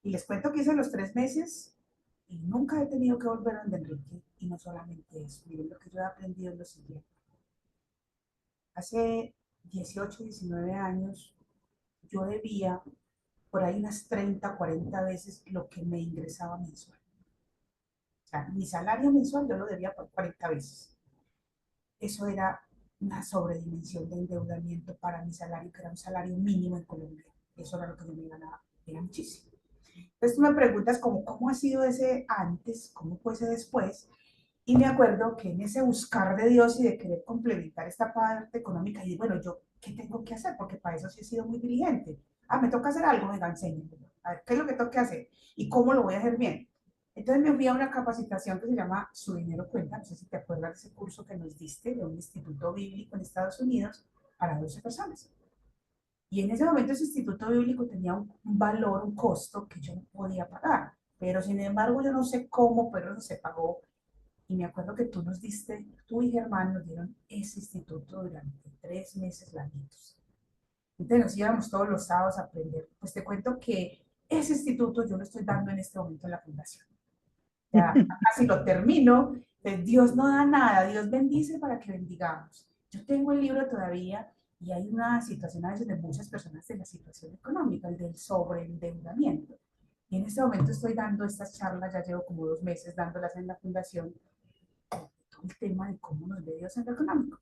Y les cuento que hice los 3 meses y nunca he tenido que volver a donde Enrique. Y no solamente eso, miren lo que yo he aprendido es lo siguiente. Hace 18, 19 años yo debía por ahí unas 30, 40 veces lo que me ingresaba mensual. O sea, mi salario mensual yo lo debía por 40 veces. Eso era una sobredimensión de endeudamiento para mi salario, que era un salario mínimo en Colombia. Eso era lo que yo me ganaba, era muchísimo. Entonces tú me preguntas cómo ha sido ese antes, cómo fue ese después, y me acuerdo que en ese buscar de Dios y de querer complementar esta parte económica, y bueno, yo, ¿qué tengo que hacer? Porque para eso sí he sido muy diligente. Ah, me toca hacer algo, venga, enséñame. A ver, ¿qué es lo que tengo que hacer? ¿Y cómo lo voy a hacer bien? Entonces me fui a una capacitación que se llama Su Dinero Cuenta, no sé si te acuerdas de ese curso que nos diste de un instituto bíblico en Estados Unidos para 12 personas. Y en ese momento ese instituto bíblico tenía un valor, un costo que yo no podía pagar. Pero sin embargo, yo no sé cómo, pero no se pagó. Y me acuerdo que tú nos diste, tú y Germán nos dieron ese instituto durante 3 meses larguitos. Entonces nos íbamos todos los sábados a aprender. Pues te cuento que ese instituto yo lo estoy dando en este momento en la fundación. Ya casi lo termino. Dios no da nada, Dios bendice para que bendigamos. Yo tengo el libro todavía Y hay una situación a veces de muchas personas de la situación económica, el del sobreendeudamiento. Y en este momento estoy dando estas charlas, ya llevo como 2 meses dándolas en la fundación, todo el tema de cómo nos ve Dios en lo económico.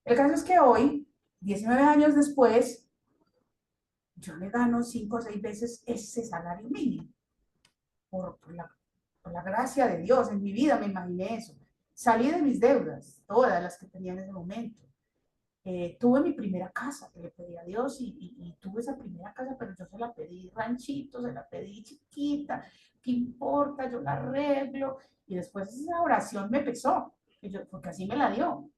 El caso es que hoy, 19 años después, yo le gano 5 o 6 veces ese salario mínimo. Por la gracia de Dios en mi vida me imaginé eso. Salí de mis deudas, todas las que tenía en ese momento. Tuve mi primera casa que le pedí a Dios y tuve esa primera casa, pero yo se la pedí ranchito, se la pedí chiquita, ¿qué importa? Yo la arreglo. Y después esa oración me pesó, porque así me la dio.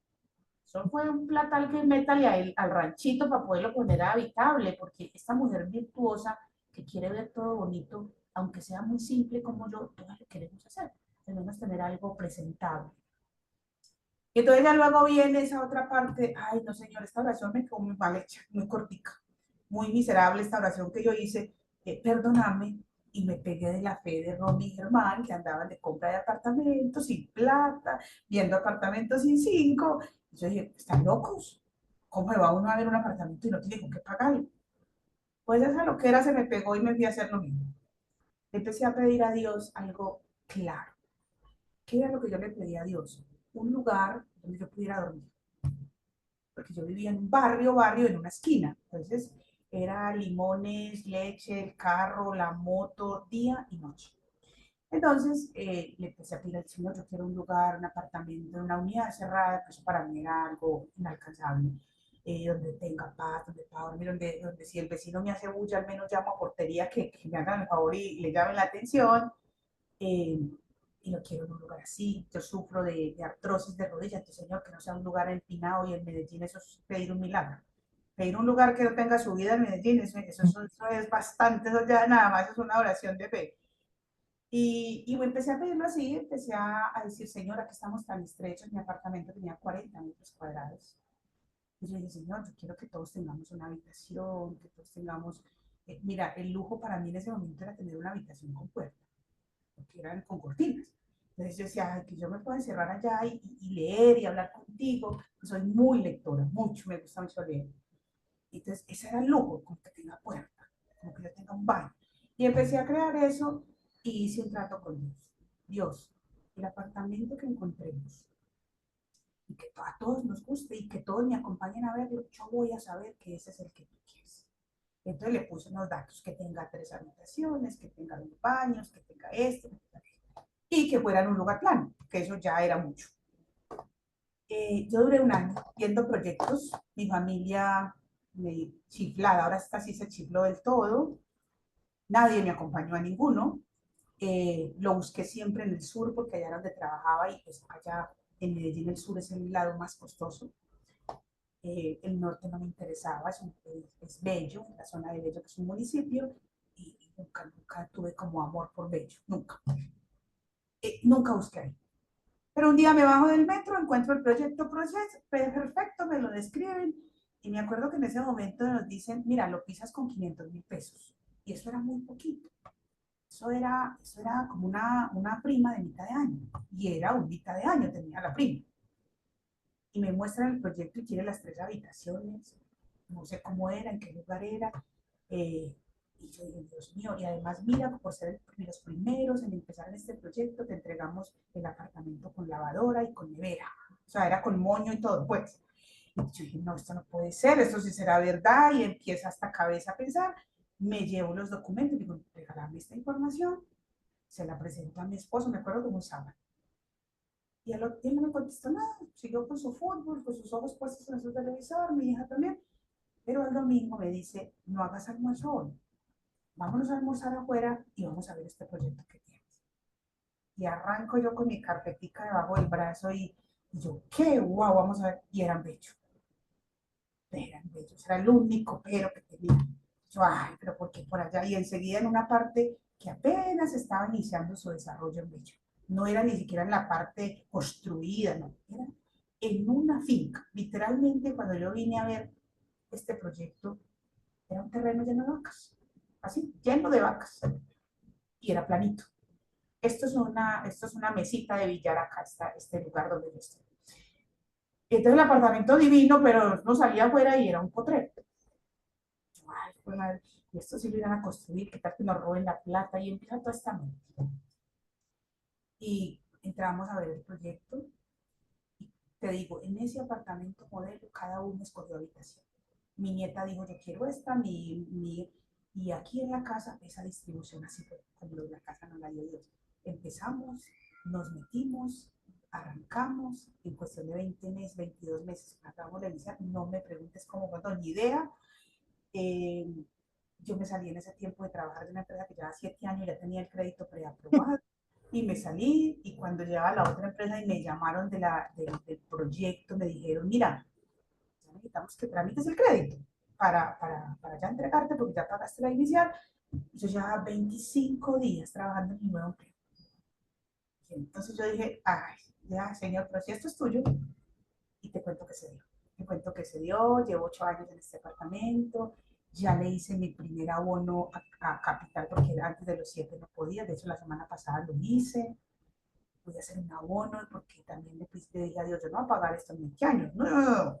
Eso fue un platal que métale a él, al ranchito para poderlo poner habitable, porque esta mujer virtuosa que quiere ver todo bonito, aunque sea muy simple como yo, todas lo queremos hacer. Tenemos que tener algo presentable. Y entonces ya luego viene esa otra parte, ay no señor, esta oración me quedó muy mal hecha, muy cortica, muy miserable esta oración que yo hice, perdóname, y me pegué de la fe de Ronnie y Germán, que andaban de compra de apartamentos sin plata, viendo apartamentos sin 5, y yo dije, están locos, ¿cómo me va uno a ver un apartamento y no tiene con qué pagarlo? Pues esa loquera se me pegó y me fui a hacer lo mismo. Empecé a pedir a Dios algo claro. ¿Qué era lo que yo le pedía a Dios? Un lugar donde yo pudiera dormir, porque yo vivía en un barrio, en una esquina. Entonces, era limones, leche, el carro, la moto, día y noche. Entonces, le empecé a pedir al Señor, yo quiero un lugar, un apartamento, una unidad cerrada, que eso para mí era algo inalcanzable, donde tenga paz, donde pueda dormir, donde si el vecino me hace bulla, al menos llamo a portería que me hagan el favor y le llamen la atención. eh, y lo quiero en un lugar así. Yo sufro de artrosis de rodillas, entonces, Señor, que no sea un lugar empinado y en Medellín eso es pedir un milagro. Pedir un lugar que no tenga subida en Medellín, eso es bastante, eso ya nada más es una oración de fe. Y me empecé a pedirlo así, empecé a decir, Señor, aquí estamos tan estrechos, mi apartamento tenía 40 metros cuadrados. Y yo dije, Señor, yo quiero que todos tengamos una habitación, que todos tengamos, mira, el lujo para mí en ese momento era tener una habitación con puerta, porque eran con cortinas. Entonces yo decía, que yo me puedo encerrar allá y leer y hablar contigo, pues soy muy lectora, mucho, me gusta mucho leer. Entonces ese era el lujo, como que tenga puerta, como que yo tenga un baño. Y empecé a crear eso y hice un trato con Dios. Dios, el apartamento que encontremos y que a todos nos guste y que todos me acompañen a verlo, yo voy a saber que ese es el que tú quieres. Entonces le puse unos datos, que tenga 3 habitaciones, que tenga 2 baños, que tenga esto, y que fuera en un lugar plano, que eso ya era mucho. Yo duré un año viendo proyectos, mi familia me chiflada, ahora esta sí se chifló del todo, nadie me acompañó a ninguno, lo busqué siempre en el sur porque allá era donde trabajaba y pues allá en Medellín el sur es el lado más costoso. El norte no me interesaba, es Bello, la zona de Bello que es un municipio, y nunca tuve como amor por Bello, nunca. Nunca busqué ahí. Pero un día me bajo del metro, encuentro el proyecto perfecto, me lo describen y me acuerdo que en ese momento nos dicen, mira, lo pisas con 500.000 pesos. Y eso era muy poquito. Eso era como una prima de mitad de año. Y era un mitad de año, tenía la prima. Y me muestran el proyecto y quiere las 3 habitaciones. No sé cómo era, en qué lugar era. Eh, y yo digo, Dios mío, y además mira, por ser los primeros en empezar en este proyecto, te entregamos el apartamento con lavadora y con nevera. O sea, era con moño y todo, pues. Y yo dije, no, esto no puede ser, esto sí será verdad. Y empieza hasta cabeza a pensar. Me llevo los documentos, digo, regálame esta información, se la presento a mi esposo, me acuerdo como un sábado. Y él no me contestó nada, siguió con su fútbol, con sus ojos puestos en su televisor, mi hija también. Pero al domingo me dice, no hagas almuerzo hoy, vámonos a almorzar afuera y vamos a ver este proyecto que tienes. Y arranco yo con mi carpetica debajo del brazo y yo, qué guau, vamos a ver. Y eran bellos. Eran bellos. Era el único pero que tenía. Yo, ay, pero ¿por qué por allá? Y enseguida en una parte que apenas estaba iniciando su desarrollo en bello. No era ni siquiera en la parte construida, no. Era en una finca. Literalmente, cuando yo vine a ver este proyecto, era un terreno lleno de vacas. Así, lleno de vacas. Y era planito. Esto es una mesita de billar acá, está este lugar donde yo estoy. Entonces el apartamento divino, pero no salía afuera y era un potrero. Ay, pues madre, y esto sí lo iban a construir, qué tal que nos roben la plata y empieza toda esta mentira. Y entramos a ver el proyecto. Te digo, en ese apartamento modelo, cada uno escogió habitación. Mi nieta dijo, yo quiero esta, y aquí en la casa, esa distribución así fue, cuando la casa no la dio Dios. Empezamos, nos metimos, arrancamos, en cuestión de 20 meses, 22 meses, acabamos de iniciar, no me preguntes cómo, cuándo, ni idea. Eh, yo me salí en ese tiempo de trabajar de una empresa que llevaba 7 años, ya tenía el crédito preaprobado, y me salí, y cuando llegaba a la otra empresa y me llamaron del proyecto, me dijeron, mira, ya necesitamos que tramites el crédito para ya entregarte porque ya pagaste la inicial. Yo llevaba 25 días trabajando en mi nuevo empleo. Y entonces yo dije, ay, ya, señor, pero si esto es tuyo, y te cuento que se dio. Te cuento que se dio, llevo 8 años en este apartamento, ya le hice mi primer abono a capital porque antes de los 7 no podía, de hecho la semana pasada lo hice, voy a hacer un abono porque también le dije a Dios, yo no voy a pagar esto en 20 años, no,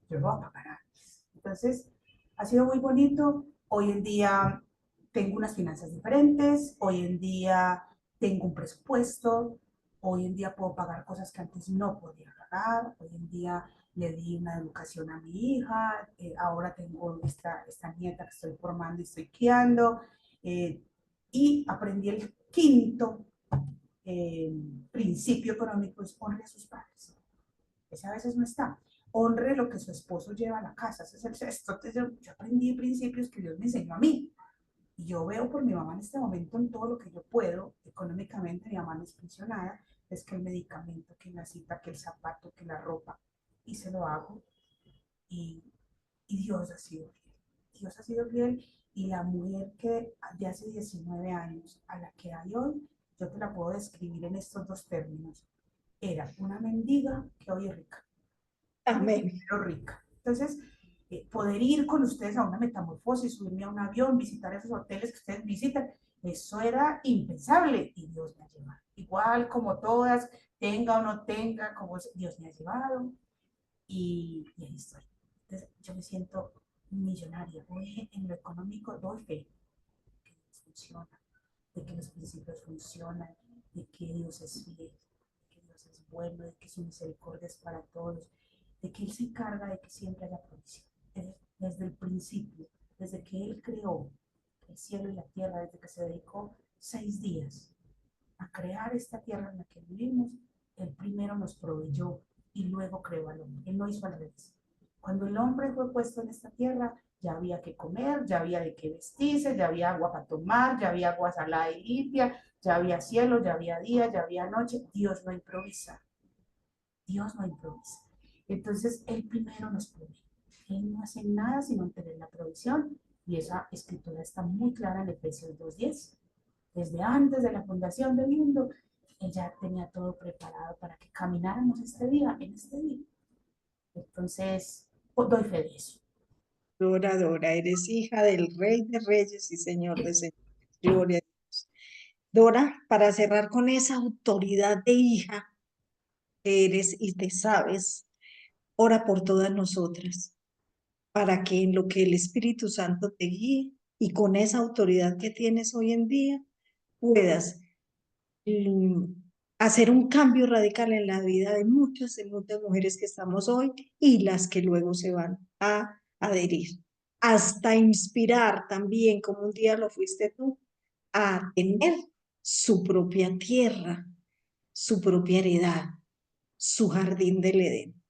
yo lo voy a pagar antes. Entonces, ha sido muy bonito, hoy en día tengo unas finanzas diferentes, hoy en día tengo un presupuesto, hoy en día puedo pagar cosas que antes no podía pagar, hoy en día le di una educación a mi hija, ahora tengo esta nieta que estoy formando y estoy criando, eh, y aprendí el quinto eh, principio económico es honre a sus padres. Ese a veces no está. Honre lo que su esposo lleva a la casa. Ese es el sexto. Entonces, yo aprendí principios que Dios me enseñó a mí. Y yo veo por mi mamá en este momento en todo lo que yo puedo, económicamente, mi mamá no es pensionada, es que el medicamento, que la cita, que el zapato, que la ropa, y se lo hago. Y, y Dios ha sido fiel. Dios ha sido fiel y la mujer que de hace 19 años a la que hay hoy, yo te la puedo describir en estos dos términos. Era una mendiga que hoy es rica, Amén. pero rica. Entonces, poder ir con ustedes a una metamorfosis, subirme a un avión, visitar esos hoteles que ustedes visitan, eso era impensable y Dios me ha llevado. Igual como todas, tenga o no tenga, como Dios me ha llevado y ahí estoy. Entonces, yo me siento millonaria. Hoy en lo económico doy fe que Dios funciona, de que los principios funcionan, de que Dios es fiel, de que Dios es bueno, de que su misericordia es para todos, de que Él se encarga de que siempre haya provisión. Desde el principio, desde que Él creó el cielo y la tierra, desde que se dedicó 6 días a crear esta tierra en la que vivimos, Él primero nos proveyó y luego creó al hombre. Él no hizo al revés. Cuando el hombre fue puesto en esta tierra, ya había que comer, ya había de qué vestirse, ya había agua para tomar, ya había agua salada y limpia, ya había cielo, ya había día, ya había noche. Dios no improvisa. Dios no improvisa. Entonces, Él primero nos provee. Él no hace nada sin mantener la provisión y esa escritura está muy clara en Efesios 2:10. Desde antes de la fundación del mundo, Él ya tenía todo preparado para que camináramos este día, en este día. Entonces, pues, doy fe de eso. Dora, Dora, eres hija del Rey de Reyes y Señor de Señores. Gloria a Dios. Dora, para cerrar con esa autoridad de hija que eres y te sabes, ora por todas nosotras, para que en lo que el Espíritu Santo te guíe y con esa autoridad que tienes hoy en día puedas mm, hacer un cambio radical en la vida de muchas mujeres que estamos hoy y las que luego se van a adherir. Hasta inspirar también, como un día lo fuiste tú, a tener su propia tierra, su propia heredad, su jardín del Edén.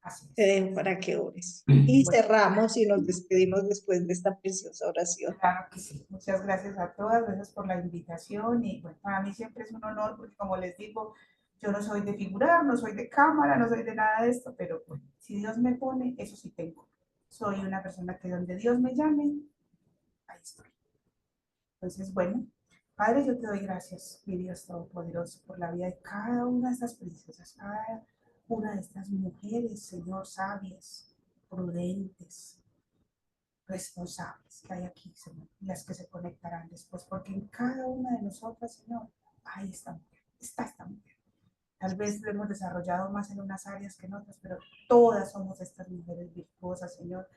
Así Te es. dejo para que ores. Y Bueno, cerramos y nos despedimos después de esta preciosa oración. claro que sí. Muchas gracias a todas, gracias por la invitación y bueno, para mí siempre es un honor porque como les digo, yo no soy de figurar, no soy de cámara, no soy de nada de esto, pero bueno, si Dios me pone, eso sí tengo. Soy una persona que donde Dios me llame, ahí estoy. Entonces, bueno, Padre, yo te doy gracias, mi Dios Todopoderoso, por la vida de cada una de estas princesas, cada una de estas mujeres, Señor, sabias, prudentes, responsables que hay aquí, Señor, y las que se conectarán después, porque en cada una de nosotras, Señor, ahí está esta mujer. Tal vez lo hemos desarrollado más en unas áreas que en otras, pero todas somos estas mujeres virtuosas, Señor,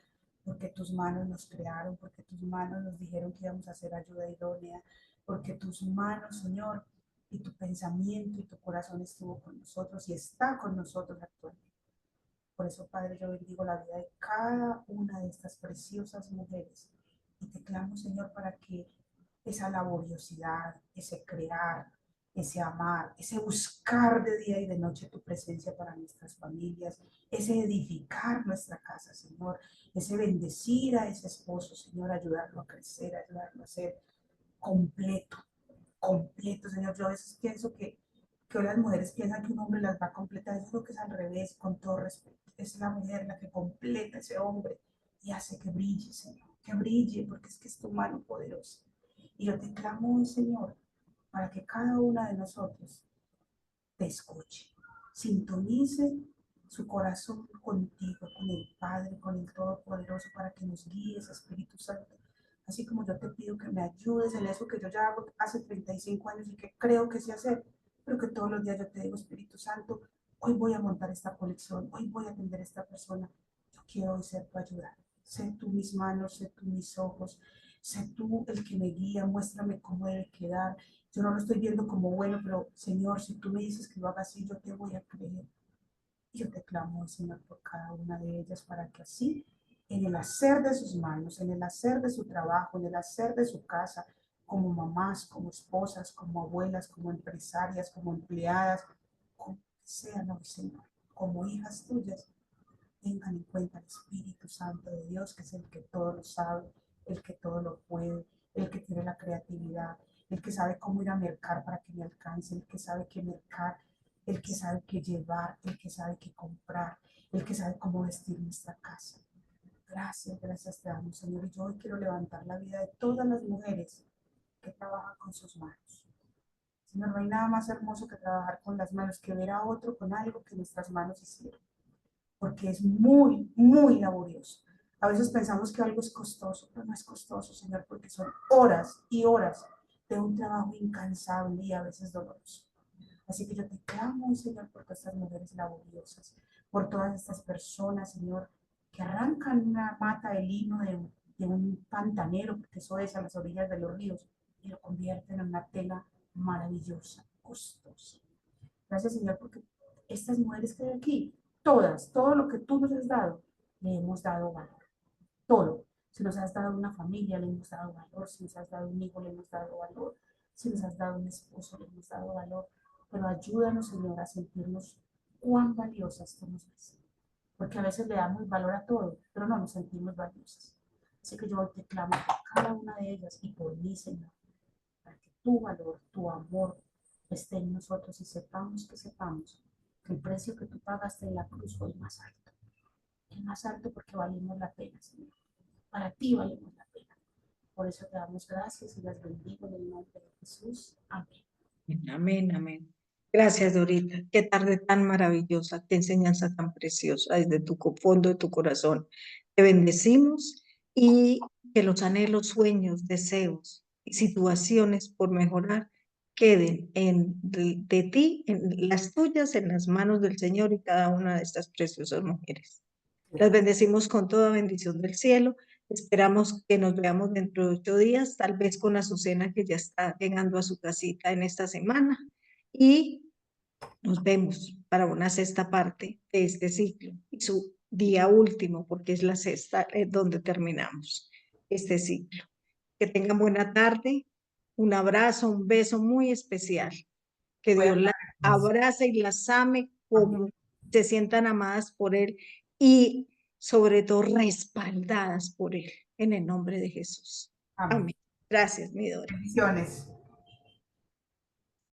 porque tus manos nos crearon, porque tus manos nos dijeron que íbamos a hacer ayuda idónea, porque tus manos, Señor, y tu pensamiento y tu corazón estuvo con nosotros y está con nosotros actualmente. Por eso, Padre, yo bendigo la vida de cada una de estas preciosas mujeres y te clamo, Señor, para que esa laboriosidad, ese crear, ese amar, ese buscar de día y de noche tu presencia para nuestras familias, ese edificar nuestra casa, Señor, ese bendecir a ese esposo, Señor, ayudarlo a crecer, ayudarlo a ser completo, completo, Señor. Yo a veces pienso que las mujeres piensan que un hombre las va a completar. Yo creo que es al revés, con todo respeto. Es la mujer la que completa a ese hombre y hace que brille, Señor, que brille, porque es que es tu mano poderosa. Y yo te clamo hoy, Señor, para que cada una de nosotros te escuche, sintonice su corazón contigo, con el Padre, con el Todopoderoso, para que nos guíes, Espíritu Santo. Así como yo te pido que me ayudes en eso que yo ya hago hace 35 años y que creo que sé hacer, pero que todos los días yo te digo, Espíritu Santo, hoy voy a montar esta colección, hoy voy a atender a esta persona. Yo quiero hoy ser tu ayuda. Sé tú mis manos, sé tú mis ojos, sé tú el que me guía, muéstrame cómo debe quedar. Yo no lo estoy viendo como bueno, pero Señor, si tú me dices que lo haga así, yo te voy a creer. Y yo te clamo, Señor, por cada una de ellas para que así, en el hacer de sus manos, en el hacer de su trabajo, en el hacer de su casa, como mamás, como esposas, como abuelas, como empresarias, como empleadas, como sean hoy, Señor, como hijas tuyas, tengan en cuenta el Espíritu Santo de Dios, que es el que todo lo sabe, el que todo lo puede, el que tiene la creatividad, el que sabe cómo ir a mercar para que me alcance, el que sabe qué mercar, el que sabe qué llevar, el que sabe qué comprar, el que sabe cómo vestir nuestra casa. Gracias, gracias te damos, Señor. Y yo hoy quiero levantar la vida de todas las mujeres que trabajan con sus manos. Señor, no hay nada más hermoso que trabajar con las manos, que ver a otro con algo que nuestras manos hicieron, porque es muy, muy laborioso. A veces pensamos que algo es costoso, pero no es costoso, Señor, porque son horas y horas de un trabajo incansable y a veces doloroso. Así que yo te clamo, Señor, por todas estas mujeres laboriosas, por todas estas personas, Señor, que arrancan una mata de lino de un pantanero, porque eso es a las orillas de los ríos, y lo convierten en una tela maravillosa, costosa. Gracias, Señor, porque estas mujeres que hay aquí, todas, todo lo que tú nos has dado, le hemos dado valor. Todo. Si nos has dado una familia, le hemos dado valor. Si nos has dado un hijo, le hemos dado valor. Si nos has dado un esposo, le hemos dado valor. Pero ayúdanos, Señor, a sentirnos cuán valiosas tú nos ves. Porque a veces le damos valor a todo, pero no nos sentimos valiosas. Así que yo hoy te clamo por cada una de ellas y por mí, Señor, para que tu valor, tu amor esté en nosotros y sepamos que el precio que tú pagaste en la cruz fue el más alto. El más alto porque valimos la pena, Señor. Para ti valemos la pena. Por eso te damos gracias y las bendigo en el nombre de Jesús. Amén. Amén, amén. Gracias, Dorita. Qué tarde tan maravillosa, qué enseñanza tan preciosa desde tu fondo de tu corazón. Te bendecimos y que los anhelos, sueños, deseos y situaciones por mejorar queden de ti, en las tuyas, en las manos del Señor y cada una de estas preciosas mujeres. Las bendecimos con toda bendición del cielo. Esperamos que nos veamos dentro de 8 días, tal vez con Azucena, que ya está llegando a su casita en esta semana. Y nos vemos para una sexta parte de este ciclo y su día último, porque es la sexta donde terminamos este ciclo. Que tengan buena tarde, un abrazo, un beso muy especial. Que Dios las abrace y las ame como se sientan amadas por Él y sobre todo respaldadas por Él, en el nombre de Jesús. Amén. Amén. Gracias, mi Dora. Bendiciones.